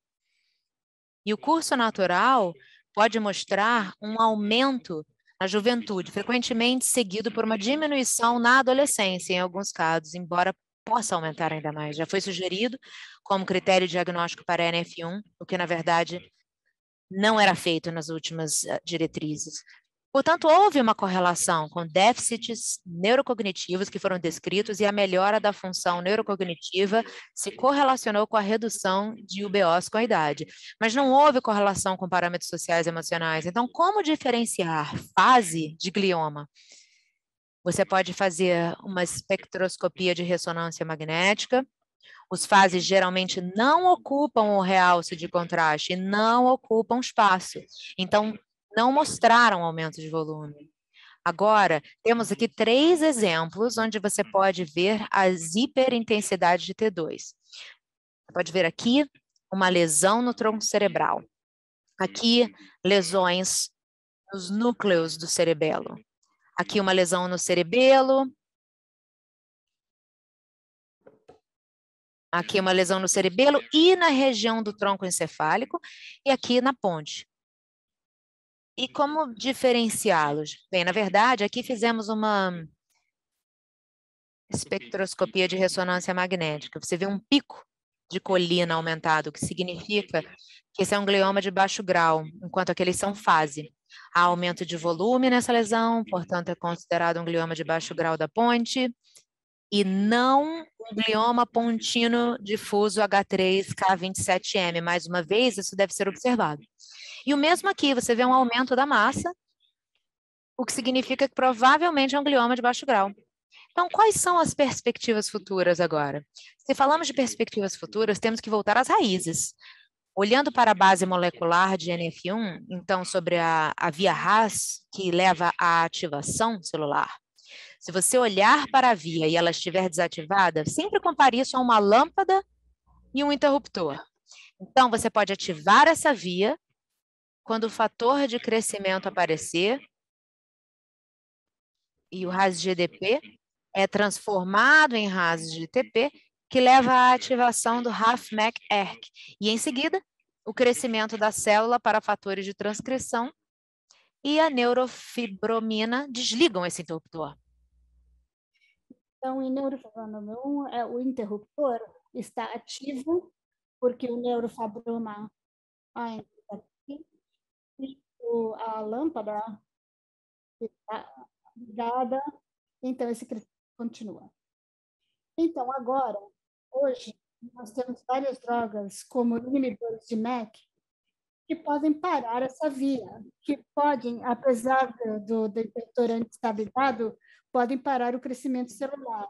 E o curso natural pode mostrar um aumento na juventude, frequentemente seguido por uma diminuição na adolescência, em alguns casos, embora possa aumentar ainda mais. Já foi sugerido como critério diagnóstico para NF1, o que, na verdade, não era feito nas últimas diretrizes. Portanto, houve uma correlação com déficits neurocognitivos que foram descritos e a melhora da função neurocognitiva se correlacionou com a redução de UBOs com a idade. Mas não houve correlação com parâmetros sociais e emocionais. Então, como diferenciar fase de glioma? Você pode fazer uma espectroscopia de ressonância magnética. Os fases geralmente não ocupam o realce de contraste, não ocupam espaço. Então, não mostraram aumento de volume. Agora, temos aqui 3 exemplos onde você pode ver as hiperintensidades de T2. Você pode ver aqui uma lesão no tronco cerebral. Aqui, lesões nos núcleos do cerebelo. Aqui, uma lesão no cerebelo. Aqui, uma lesão no cerebelo e na região do tronco encefálico. E aqui na ponte. E como diferenciá-los? Bem, na verdade, aqui fizemos uma espectroscopia de ressonância magnética. Você vê um pico de colina aumentado, o que significa que esse é um glioma de baixo grau, enquanto aqueles são fase. Há aumento de volume nessa lesão, portanto, é considerado um glioma de baixo grau da ponte, e não um glioma pontino difuso H3K27M. Mais uma vez, isso deve ser observado. E o mesmo aqui, você vê um aumento da massa, o que significa que provavelmente é um glioma de baixo grau. Então, quais são as perspectivas futuras agora? Se falamos de perspectivas futuras, temos que voltar às raízes. Olhando para a base molecular de NF1, então sobre a via RAS, que leva à ativação celular, se você olhar para a via e ela estiver desativada, sempre compare isso a uma lâmpada e um interruptor. Então, você pode ativar essa via quando o fator de crescimento aparecer e o RAS-GDP é transformado em RAS-GTP, que leva à ativação do RAF-MEK-ERK. E, em seguida, o crescimento da célula para fatores de transcrição e a neurofibromina desligam esse interruptor. Então, em neurofibroma 1, o interruptor está ativo porque o neurofibroma ainda está aqui e a lâmpada está ligada, então esse crescimento continua. Então, agora, hoje, nós temos várias drogas, como inibidores de MEK, que podem parar essa via, que podem, apesar do detector antiestabilizado, podem parar o crescimento celular.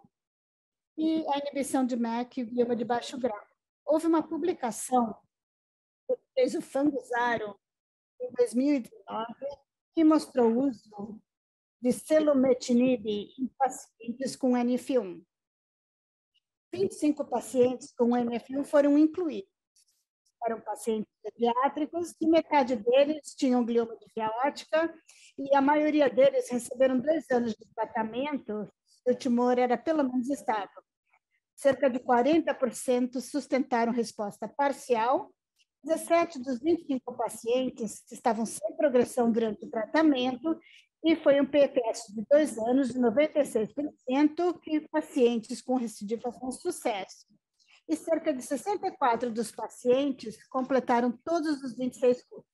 E a inibição de MEK, glioma de baixo grau. Houve uma publicação que fez o Fanguzaro em 2019, que mostrou o uso de selumetinib em pacientes com NF1. 25 pacientes com NF1 foram incluídos. Eram pacientes pediátricos e metade deles tinham glioma de via óptica e a maioria deles receberam 2 anos de tratamento se o tumor era pelo menos estável. Cerca de 40% sustentaram resposta parcial. 17 dos 25 pacientes estavam sem progressão durante o tratamento e foi um PFS de 2 anos de 96% que pacientes com recidiva com sucesso. E cerca de 64% dos pacientes completaram todos os 26 cursos.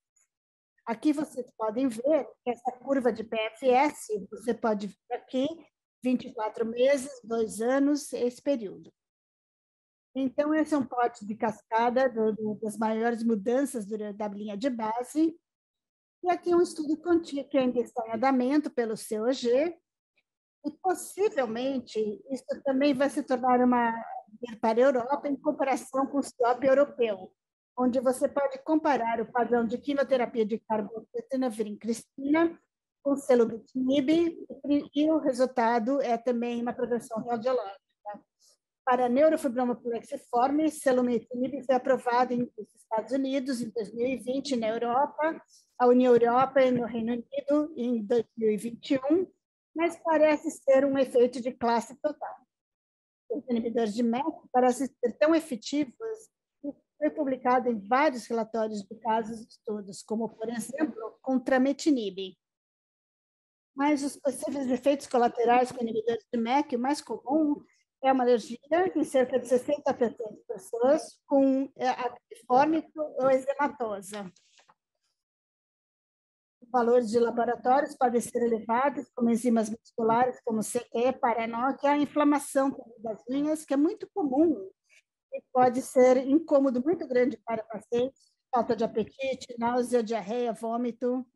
Aqui vocês podem ver que essa curva de PFS, você pode ver aqui, 24 meses, 2 anos, esse período. Então, esse é um plot de cascada das maiores mudanças da linha de base. E aqui um estudo contínuo que ainda está em andamento pelo COG, e possivelmente isso também vai se tornar para a Europa em comparação com o CIOP europeu, onde você pode comparar o padrão de quimioterapia de carboplatina, vincristina, com selumetinib, e o resultado é também uma progressão radiológica. Para neurofibroma plexiforme, selumetinib foi aprovado nos Estados Unidos em 2020, na Europa, a União Europeia e no Reino Unido em 2021, mas parece ser um efeito de classe total. Os inibidores de MEK parecem ser tão efetivos que foi publicado em vários relatórios de casos e estudos, como, por exemplo, com trametinib. Mas os possíveis efeitos colaterais com inibidores de MEK, o mais comum é uma alergia em cerca de 60% das pessoas com acneiforme ou eczematosa. Valores de laboratórios podem ser elevados, como enzimas musculares, como CQ, Paranol, que é a inflamação das unhas, que é muito comum e pode ser incômodo muito grande para pacientes, falta de apetite, náusea, diarreia, vômito.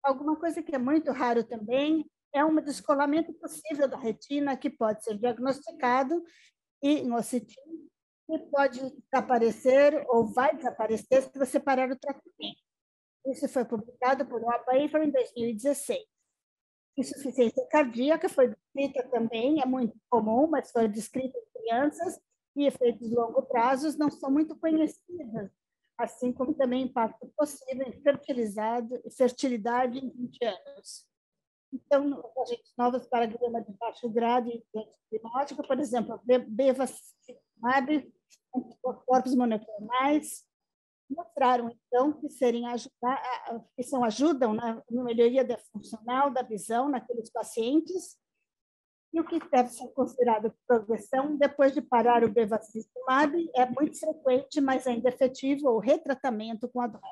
Alguma coisa que é muito raro também é um descolamento possível da retina, que pode ser diagnosticado e em OCT, que pode desaparecer ou vai desaparecer se você parar o tratamento. Isso foi publicado por Wapafer em 2016. Insuficiência cardíaca foi descrita também, é muito comum, mas foi descrita em crianças, e efeitos de longo prazo não são muito conhecidos, assim como também impacto possível em fertilidade em 20 anos. Então, agentes novos para glioma de baixo grau e climático, por exemplo, bevacizumab, anticorpos monoclonais, mostraram, então, que ajudam na melhoria da funcional da visão naqueles pacientes, e o que deve ser considerado progressão depois de parar o bevacizumab é muito frequente, mas ainda efetivo, o retratamento com a droga.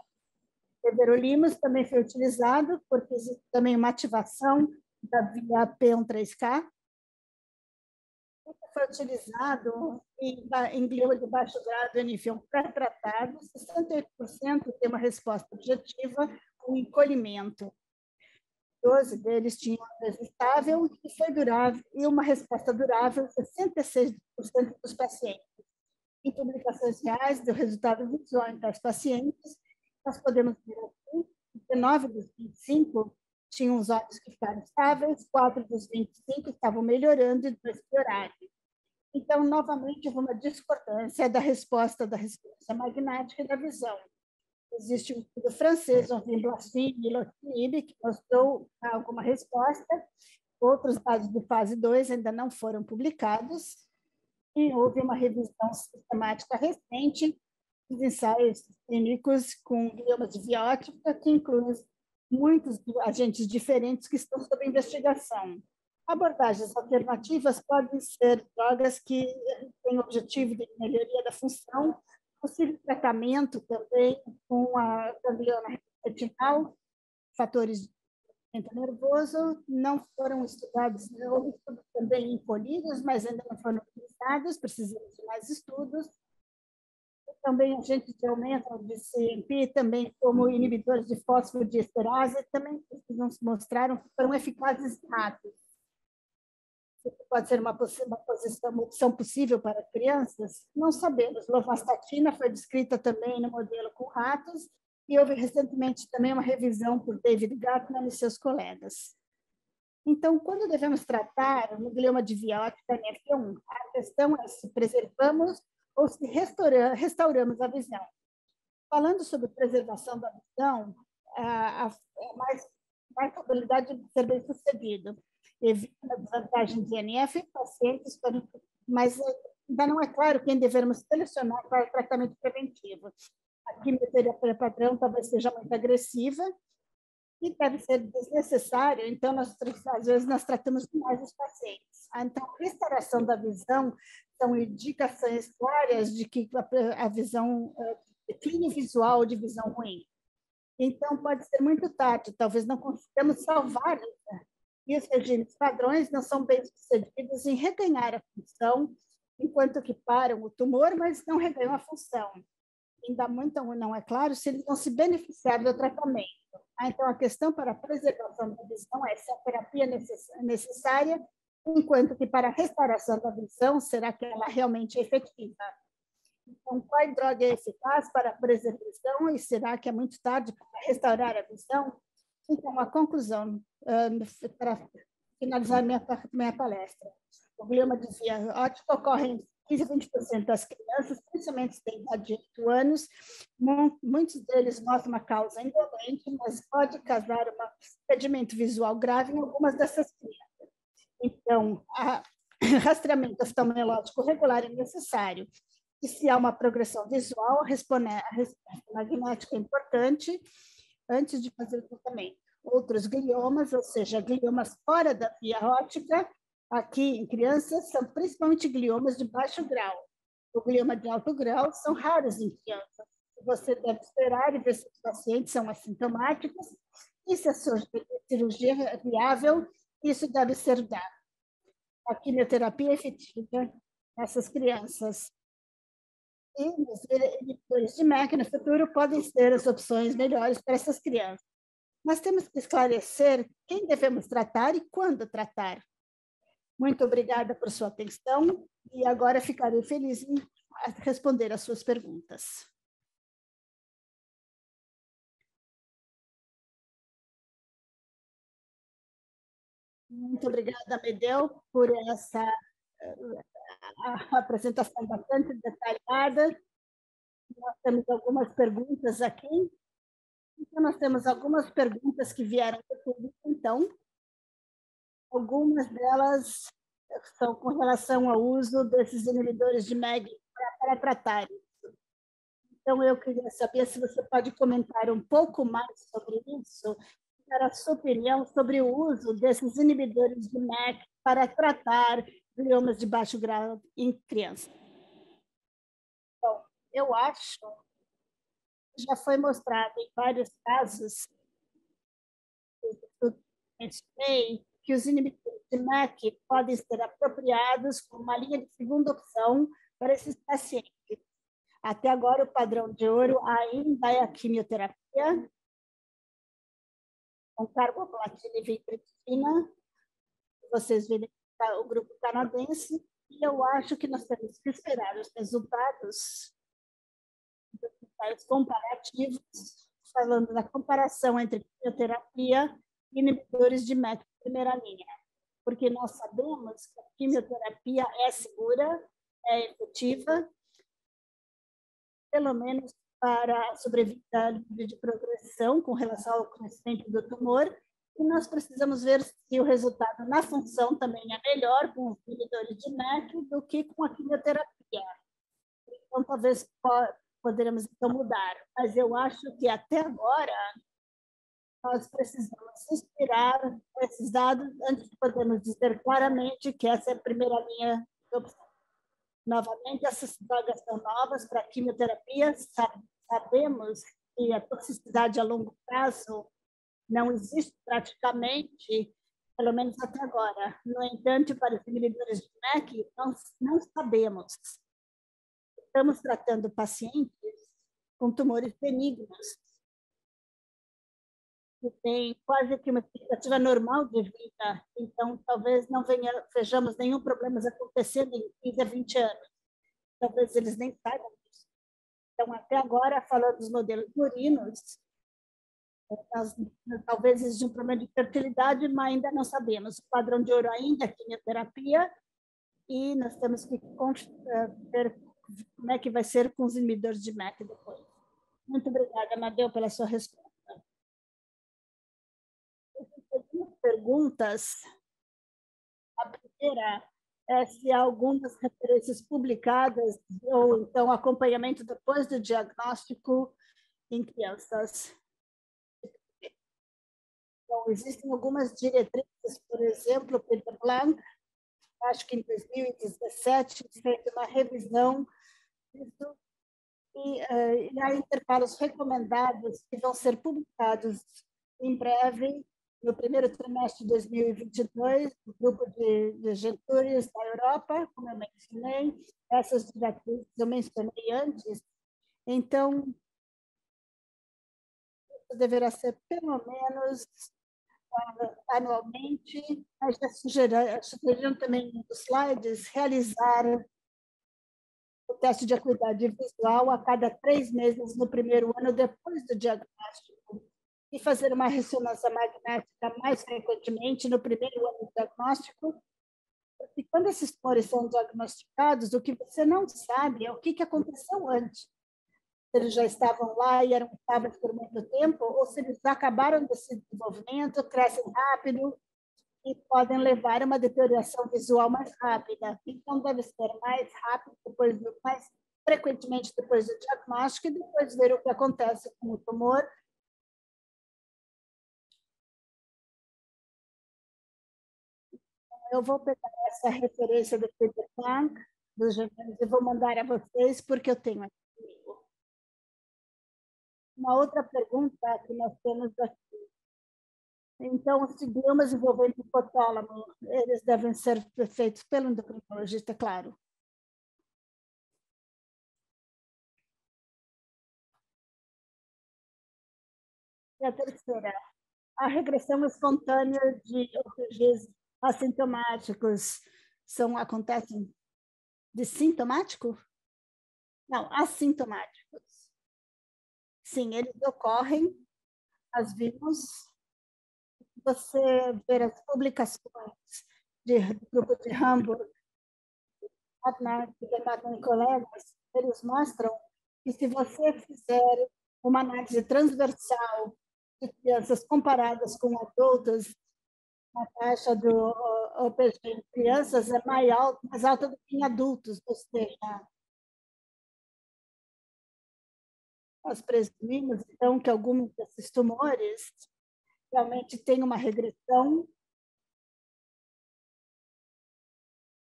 Everolimus também foi utilizado, porque existe também uma ativação da via P13K. Foi utilizado em glioma de baixo grau NF1 pré-tratado, 68% tem uma resposta objetiva com encolhimento. 12 deles tinham uma presa estável e foi durável, e uma resposta durável, 66% dos pacientes. Em publicações reais do resultado visual das pacientes, nós podemos ver aqui, 19 dos 25 tinham os olhos que ficaram estáveis, 4 dos 25 estavam melhorando e 2 pioraram. Então, novamente, houve uma discordância da resposta da ressonância magnética e da visão. Existe um estudo francês, um Blasphème e Lotinib, que mostrou alguma resposta. Outros dados de fase 2 ainda não foram publicados. E houve uma revisão sistemática recente dos ensaios clínicos com glioma de via óptica, que inclui muitos agentes diferentes que estão sob investigação. Abordagens alternativas podem ser drogas que têm o objetivo de melhoria da função, possível tratamento também com a gangliona retinal, fatores de desenvolvimento nervoso, não foram estudados, houve estudos também em colírios, mas ainda não foram utilizados, precisamos de mais estudos. E também agentes de aumento de CMP, também como inibidores de fosfodiesterase, também mostraram que foram eficazes rápidos. Pode ser uma opção possível para crianças? Não sabemos. Lovastatina foi descrita também no modelo com ratos e houve recentemente também uma revisão por David Gartner e seus colegas. Então, quando devemos tratar o glioma de via óptica NF1, a questão é se preservamos ou se restauramos a visão. Falando sobre preservação da visão, a mais probabilidade de ser bem sucedido. Evita a desvantagem de NF em pacientes, mas ainda não é claro quem devemos selecionar para o tratamento preventivo. A quimioterapia padrão talvez seja muito agressiva e deve ser desnecessário, então, às vezes, nós tratamos demais os pacientes. Então, a restauração da visão são indicações claras de que a visão, declínio visual de visão ruim. Então, pode ser muito tarde, talvez não consigamos salvar, e os regimes padrões não são bem-sucedidos em reganhar a função, enquanto que param o tumor, mas não reganham a função. Ainda muito não é claro se eles vão se beneficiar do tratamento. Então, a questão para a preservação da visão é se a terapia é necessária, enquanto que para a restauração da visão, será que ela realmente é efetiva? Então, qual droga é eficaz para a preservação e será que é muito tarde para restaurar a visão? Então, a conclusão, para finalizar minha palestra. O glioma de via óptica ocorre em 15 a 20% das crianças, principalmente se têm idade de 8 anos. Muitos deles mostram uma causa indolente, mas pode causar um impedimento visual grave em algumas dessas crianças. Então, rastreamento oftalmológico regular é necessário. E se há uma progressão visual, a resposta magnética é importante antes de fazer o tratamento. Outros gliomas, ou seja, gliomas fora da via óptica, aqui em crianças, são principalmente gliomas de baixo grau. O glioma de alto grau são raros em crianças. Você deve esperar e ver se os pacientes são assintomáticos e se a cirurgia é viável, isso deve ser dado. A quimioterapia é efetiva nessas crianças. E os inibidores de MEK no futuro podem ser as opções melhores para essas crianças. Nós temos que esclarecer quem devemos tratar e quando tratar. Muito obrigada por sua atenção e agora ficarei feliz em responder às suas perguntas. Muito obrigada, Medel, por essa apresentação bastante detalhada. Nós temos algumas perguntas aqui. Então, nós temos algumas perguntas que vieram do público, então. Algumas delas são com relação ao uso desses inibidores de MEG para tratar isso. Então, eu queria saber se você pode comentar um pouco mais sobre isso, para a sua opinião sobre o uso desses inibidores de MEK para tratar gliomas de baixo grau em crianças. Bom, eu acho que já foi mostrado em vários casos que os inibidores de MEK podem ser apropriados como uma linha de segunda opção para esses pacientes. Até agora, o padrão de ouro ainda é a quimioterapia, com carboplatina e vitripina. Vocês verem o grupo canadense, E eu acho que nós temos que esperar os resultados dos ensaios comparativos, falando da comparação entre quimioterapia e inibidores de MEK de primeira linha, porque nós sabemos que a quimioterapia é segura, é efetiva, pelo menos para a sobrevida livre de progressão com relação ao crescimento do tumor, e nós precisamos ver se o resultado na função também é melhor com os inibidores de MEK do que com a quimioterapia. Então, talvez poderemos então mudar, mas eu acho que até agora nós precisamos esperar esses dados antes de podermos dizer claramente que essa é a primeira linha de opção. Novamente, essas drogas são novas para quimioterapia, sabemos que a toxicidade a longo prazo não existe praticamente, pelo menos até agora. No entanto, para os inibidores de MEK, não sabemos. Estamos tratando pacientes com tumores benignos, que têm quase que uma expectativa normal de vida, então talvez não vejamos nenhum problema acontecendo em 15 a 20 anos. Talvez eles nem saibam disso. Então, até agora, falando dos modelos urinos, talvez exista um problema de fertilidade, mas ainda não sabemos. O padrão de ouro ainda é quimioterapia, e nós temos que ver como é que vai ser com os inibidores de MEK depois. Muito obrigada, Amadeu, pela sua resposta. Algumas perguntas. A primeira é se há algumas referências publicadas ou então acompanhamento depois do diagnóstico em crianças. Então, existem algumas diretrizes, por exemplo, Peter Blanc, acho que em 2017, fez uma revisão disso, e há intervalos recomendados que vão ser publicados em breve, no primeiro trimestre de 2022, no grupo de gentores da Europa, como eu mencionei, essas diretrizes eu mencionei antes. Então, isso deverá ser pelo menos anualmente, mas já sugeriram também nos slides realizar o teste de acuidade visual a cada 3 meses no primeiro ano depois do diagnóstico e fazer uma ressonância magnética mais frequentemente no primeiro ano do diagnóstico, porque quando esses tumores são diagnosticados, o que você não sabe é o que aconteceu antes. Se eles já estavam lá e eram estáveis por muito tempo, ou se eles acabaram desse desenvolvimento, crescem rápido e podem levar a uma deterioração visual mais rápida. Então, deve ser mais rápido, mais frequentemente depois do diagnóstico, e depois ver o que acontece com o tumor. Eu vou pegar essa referência do Peter Planck, dos gêmeos, e vou mandar a vocês, porque eu tenho aqui comigo. Uma outra pergunta que nós temos aqui. Então, os gliomas envolvendo o hipotálamo, eles devem ser feitos pelo endocrinologista, claro. E a terceira, a regressão espontânea de OPGs assintomáticos acontecem de sintomático? Não, assintomáticos. Sim, eles ocorrem, nós vimos. Você ver as publicações do grupo de Hamburg, que colegas, eles mostram que se você fizer uma análise transversal de crianças comparadas com adultos, a taxa do OPG em crianças é mais alta do que em adultos, ou seja, nós presumimos, então, que alguns desses tumores realmente têm uma regressão.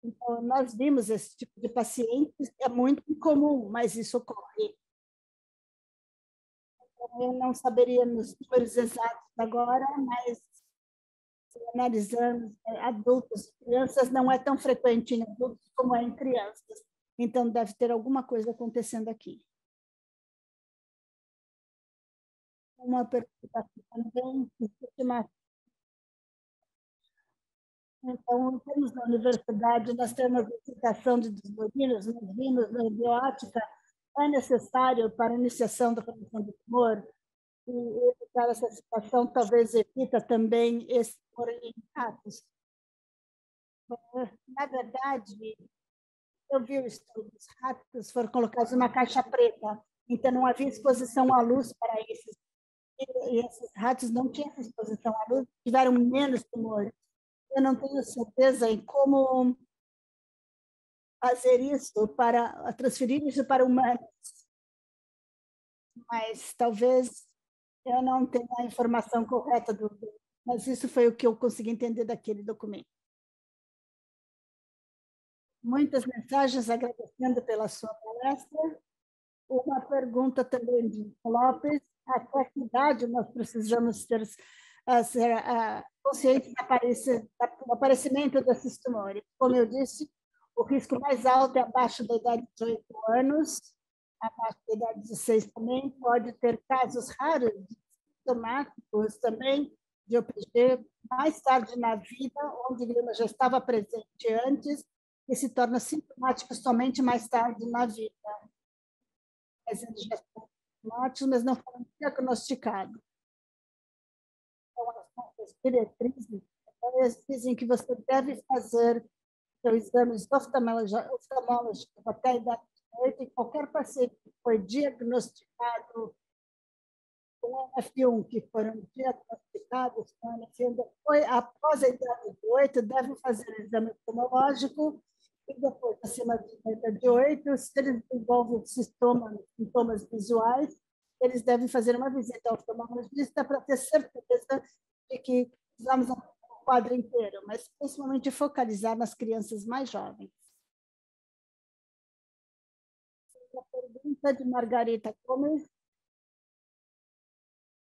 Então, nós vimos esse tipo de pacientes, é muito comum, mas isso ocorre. Eu não saberia nos números exatos agora, mas analisando adultos, crianças, não é tão frequente em adultos como é em crianças. Então, deve ter alguma coisa acontecendo aqui. Uma pergunta aqui também, Então, temos na universidade, nós temos a citação de desmodinos, nós vimos na biótica, é necessário para a iniciação da formação do tumor, e evitar essa situação talvez evita também esse tumor em ratos. Na verdade, eu vi o estudo, os ratos foram colocados numa caixa preta, então não havia exposição à luz para esses, e esses ratos não tinham essa exposição à luz, tiveram menos tumores. Eu não tenho certeza em como fazer isso para transferir isso para humanos, mas talvez eu não tenha a informação correta mas isso foi o que eu consegui entender daquele documento. Muitas mensagens agradecendo pela sua palestra. Uma pergunta também de Lopes: até que idade nós precisamos ter conscientes do aparecimento desses tumores? Como eu disse, o risco mais alto é abaixo da idade de 18 anos, abaixo da idade de 16 também, pode ter casos raros de sintomáticos também, de OPG, mais tarde na vida, onde o glioma já estava presente antes, e se torna sintomático somente mais tarde na vida. Mas eles já estão sintomáticos, mas não foram diagnosticados. Então, as nossas diretrizes dizem que você deve fazer seus exames oftalmológicos até a idade de 8, e qualquer paciente que foi diagnosticado com NF1, que foram diagnosticados com NF1 depois, após a idade de 8, devem fazer o exame oftalmológico, e depois, acima da idade de 8, se eles desenvolvem sintomas visuais, eles devem fazer uma visita ao oftalmologista para ter certeza de que usamos o quadro inteiro, mas principalmente focalizar nas crianças mais jovens. A pergunta de Margarita Gomes: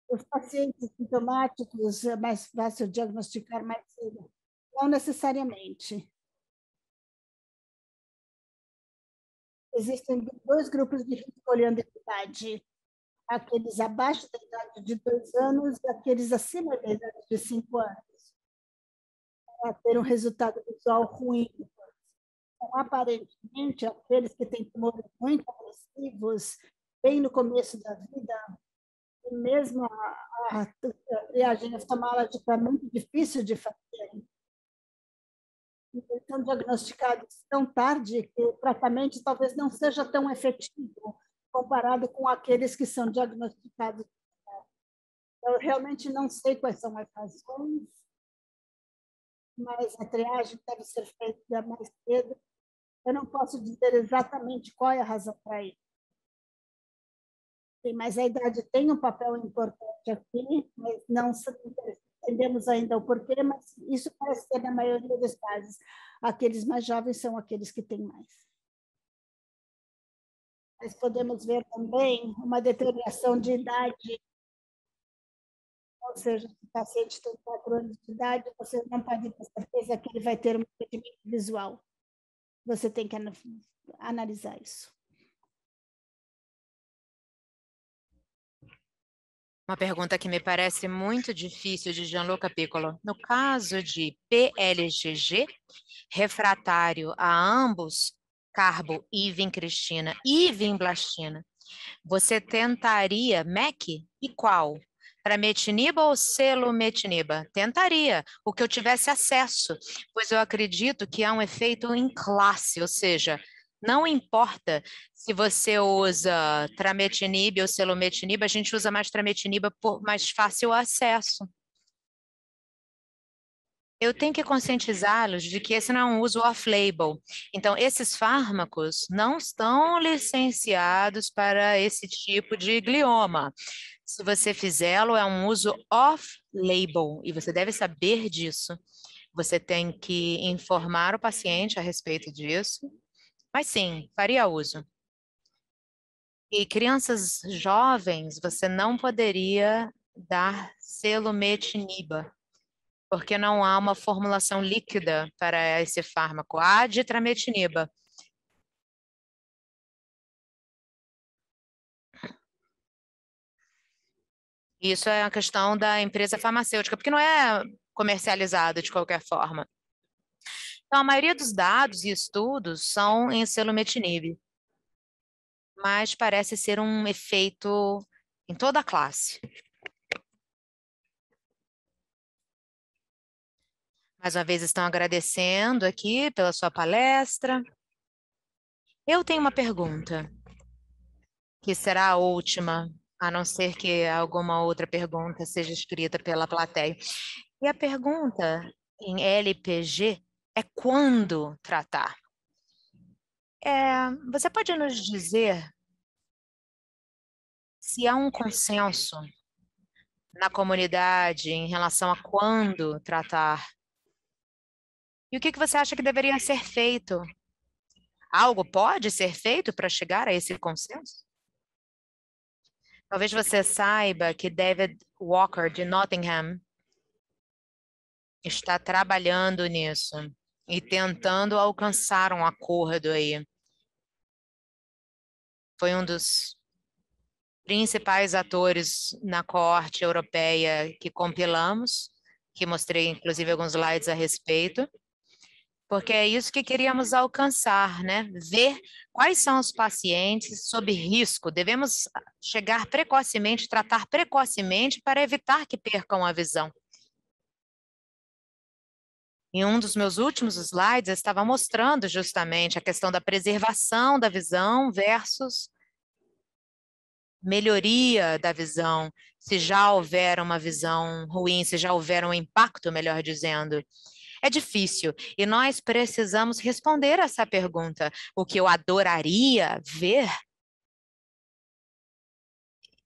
os pacientes sintomáticos é mais fácil diagnosticar mais cedo? Não necessariamente. Existem dois grupos de risco olhando a idade: aqueles abaixo da idade de 2 anos e aqueles acima da idade de 5 anos, para ter um resultado visual ruim. Então, aparentemente, aqueles que têm tumores muito agressivos, bem no começo da vida, e mesmo a triagem oftalmológica é muito difícil de fazer. São diagnosticados tão tarde que o tratamento talvez não seja tão efetivo comparado com aqueles que são diagnosticados. Eu realmente não sei quais são as razões, mas a triagem deve ser feita mais cedo. Eu não posso dizer exatamente qual é a razão para isso. Sim, mas a idade tem um papel importante aqui, mas não entendemos ainda o porquê, mas isso parece ser na maioria dos casos. Aqueles mais jovens são aqueles que têm mais. Mas podemos ver também uma deterioração de idade, ou seja, se o paciente tem 4 anos de idade, você não pode ter certeza que ele vai ter um impedimento visual. Você tem que analisar isso. Uma pergunta que me parece muito difícil, de Gianluca Piccolo. No caso de PLGG, refratário a ambos, carbo e vincristina e vinblastina, você tentaria MEC? E qual? Trametiniba ou selumetiniba? Tentaria, o que eu tivesse acesso, pois eu acredito que há um efeito em classe, ou seja, não importa se você usa trametinib ou selumetinib, a gente usa mais trametinib por mais fácil acesso. Eu tenho que conscientizá-los de que esse não é um uso off-label. Então, esses fármacos não estão licenciados para esse tipo de glioma. Se você fizê-lo, é um uso off-label e você deve saber disso. Você tem que informar o paciente a respeito disso. Mas sim, faria uso. E crianças jovens, você não poderia dar selumetiniba, porque não há uma formulação líquida para esse fármaco. Há de trametiniba. Isso é a questão da empresa farmacêutica, porque não é comercializado de qualquer forma. Então, a maioria dos dados e estudos são em selumetinib, mas parece ser um efeito em toda a classe. Mais uma vez, estão agradecendo aqui pela sua palestra. Eu tenho uma pergunta, que será a última, a não ser que alguma outra pergunta seja escrita pela plateia. E a pergunta em LPG é quando tratar? Você pode nos dizer se há um consenso na comunidade em relação a quando tratar? E o que você acha que deveria ser feito? Algo pode ser feito para chegar a esse consenso? Talvez você saiba que David Walker, de Nottingham, está trabalhando nisso e tentando alcançar um acordo aí. Foi um dos principais atores na coorte europeia que compilamos, que mostrei inclusive alguns slides a respeito, porque é isso que queríamos alcançar, né? Ver quais são os pacientes sob risco. Devemos chegar precocemente, tratar precocemente para evitar que percam a visão. Em um dos meus últimos slides, eu estava mostrando justamente a questão da preservação da visão versus melhoria da visão, se já houver uma visão ruim, se já houver um impacto, melhor dizendo. É difícil e nós precisamos responder essa pergunta. O que eu adoraria ver,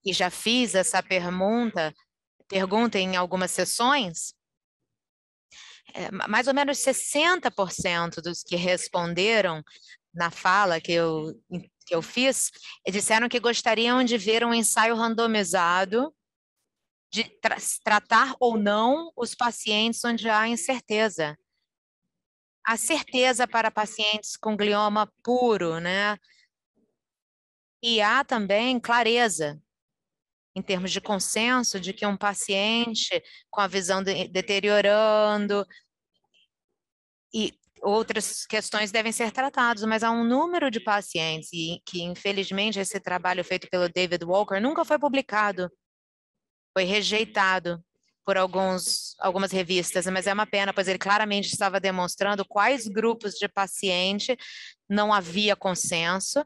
e já fiz essa pergunta em algumas sessões, mais ou menos 60% dos que responderam na fala que eu fiz, disseram que gostariam de ver um ensaio randomizado de tratar ou não os pacientes onde há incerteza. A certeza para pacientes com glioma puro, né? E há também clareza, em termos de consenso, de que um paciente com a visão deteriorando e outras questões devem ser tratadas, mas há um número de pacientes e que, infelizmente, esse trabalho feito pelo David Walker nunca foi publicado, foi rejeitado por algumas revistas, mas é uma pena, pois ele claramente estava demonstrando quais grupos de paciente não havia consenso,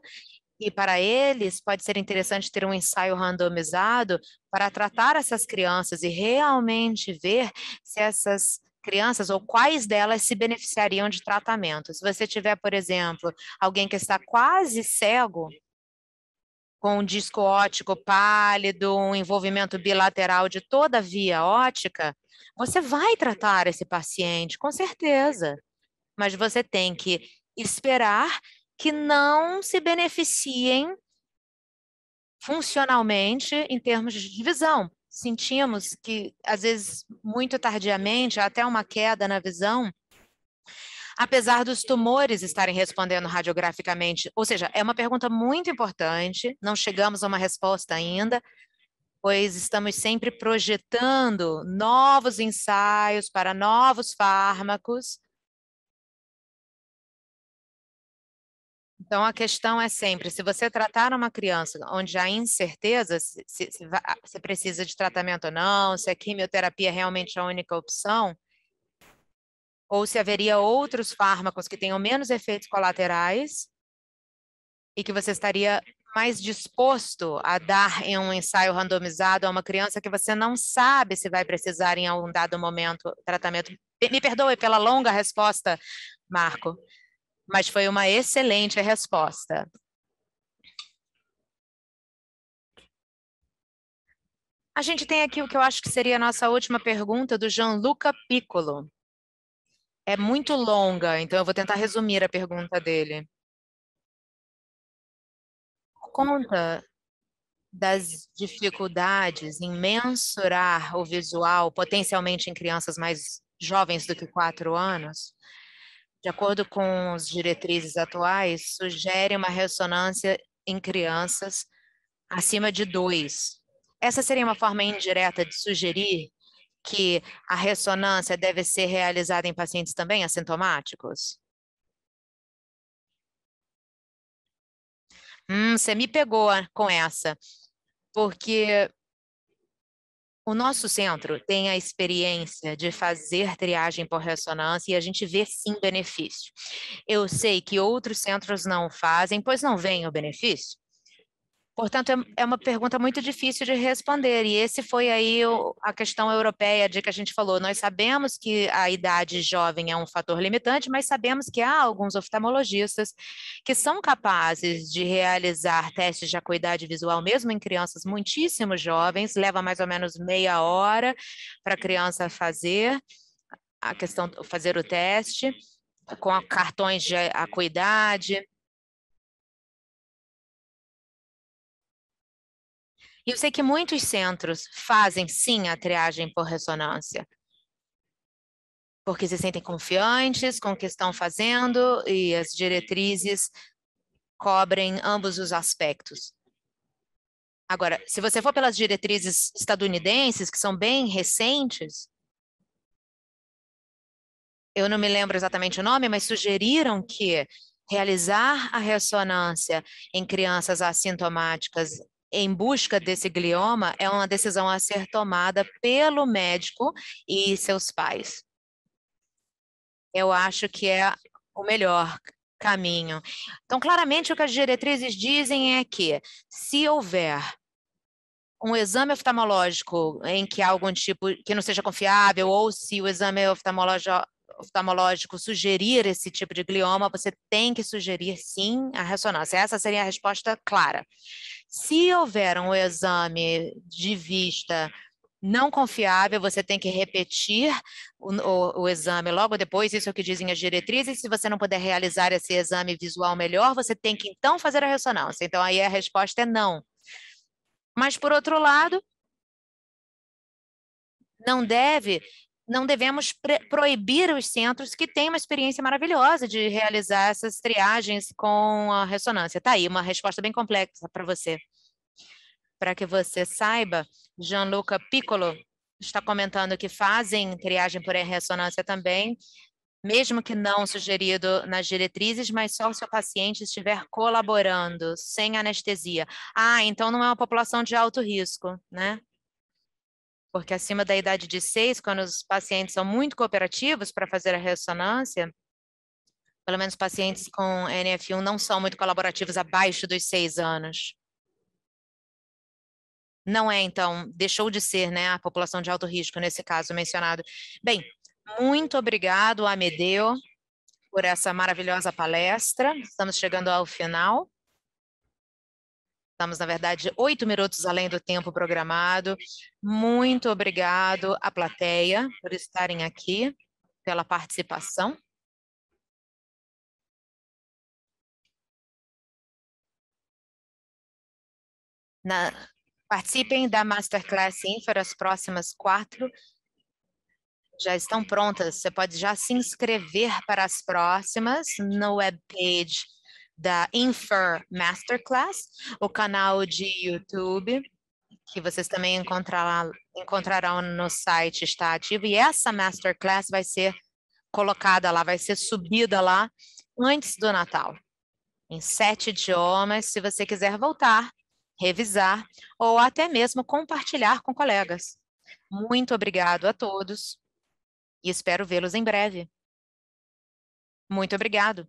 e para eles pode ser interessante ter um ensaio randomizado para tratar essas crianças e realmente ver se essas crianças ou quais delas se beneficiariam de tratamento. Se você tiver, por exemplo, alguém que está quase cego, com um disco óptico pálido, um envolvimento bilateral de toda a via óptica, você vai tratar esse paciente, com certeza. Mas você tem que esperar que não se beneficiem funcionalmente em termos de visão. Sentimos que, às vezes, muito tardiamente, até uma queda na visão, apesar dos tumores estarem respondendo radiograficamente. Ou seja, é uma pergunta muito importante, não chegamos a uma resposta ainda, pois estamos sempre projetando novos ensaios para novos fármacos. Então, a questão é sempre, se você tratar uma criança onde há incerteza, se precisa de tratamento ou não, se a quimioterapia é realmente a única opção, ou se haveria outros fármacos que tenham menos efeitos colaterais e que você estaria mais disposto a dar em um ensaio randomizado a uma criança que você não sabe se vai precisar em algum dado momento tratamento. Me perdoe pela longa resposta, Marco, mas foi uma excelente resposta. A gente tem aqui o que eu acho que seria a nossa última pergunta, do Gianluca Piccolo. É muito longa, então eu vou tentar resumir a pergunta dele. Por conta das dificuldades em mensurar o visual, potencialmente em crianças mais jovens do que 4 anos, de acordo com as diretrizes atuais, sugere uma ressonância em crianças acima de 2. Essa seria uma forma indireta de sugerir que a ressonância deve ser realizada em pacientes também assintomáticos? Você me pegou com essa, porque o nosso centro tem a experiência de fazer triagem por ressonância e a gente vê sim benefício. Eu sei que outros centros não fazem, pois não veem o benefício. Portanto, é uma pergunta muito difícil de responder, e esse foi aí a questão europeia de que a gente falou. Nós sabemos que a idade jovem é um fator limitante, mas sabemos que há alguns oftalmologistas que são capazes de realizar testes de acuidade visual, mesmo em crianças muitíssimo jovens, leva mais ou menos meia hora para a criança fazer fazer o teste, com cartões de acuidade. E eu sei que muitos centros fazem sim a triagem por ressonância, porque se sentem confiantes com o que estão fazendo e as diretrizes cobrem ambos os aspectos. Agora, se você for pelas diretrizes estadunidenses, que são bem recentes, eu não me lembro exatamente o nome, mas sugeriram que realizar a ressonância em crianças assintomáticas em busca desse glioma é uma decisão a ser tomada pelo médico e seus pais. Eu acho que é o melhor caminho. Então, claramente, o que as diretrizes dizem é que, se houver um exame oftalmológico em que há algum tipo que não seja confiável, ou se o exame oftalmológico sugerir esse tipo de glioma, você tem que sugerir sim a ressonância. Essa seria a resposta clara. Se houver um exame de vista não confiável, você tem que repetir o exame logo depois, isso é o que dizem as diretrizes. Se você não puder realizar esse exame visual melhor, você tem que então fazer a ressonância. Então, aí a resposta é não. Mas, por outro lado, não devemos proibir os centros que têm uma experiência maravilhosa de realizar essas triagens com a ressonância. Tá aí, uma resposta bem complexa para você. Para que você saiba, Gianluca Piccolo está comentando que fazem triagem por ressonância também, mesmo que não sugerido nas diretrizes, mas só se o paciente estiver colaborando, sem anestesia. Então não é uma população de alto risco, né? Porque acima da idade de 6, quando os pacientes são muito cooperativos para fazer a ressonância, pelo menos pacientes com NF1 não são muito colaborativos abaixo dos 6 anos. Não é, então, deixou de ser, né, a população de alto risco nesse caso mencionado. Bem, muito obrigado, Amedeo, por essa maravilhosa palestra. Estamos chegando ao final. Estamos, na verdade, 8 minutos além do tempo programado. Muito obrigado à plateia por estarem aqui, pela participação. Participem da Masterclass Infra, as próximas 4 já estão prontas. Você pode já se inscrever para as próximas no webpage da Infer Masterclass, o canal de YouTube, que vocês também encontrarão no site, está ativo. E essa Masterclass vai ser colocada lá, vai ser subida lá antes do Natal, em 7 idiomas, se você quiser voltar, revisar ou até mesmo compartilhar com colegas. Muito obrigado a todos e espero vê-los em breve. Muito obrigado.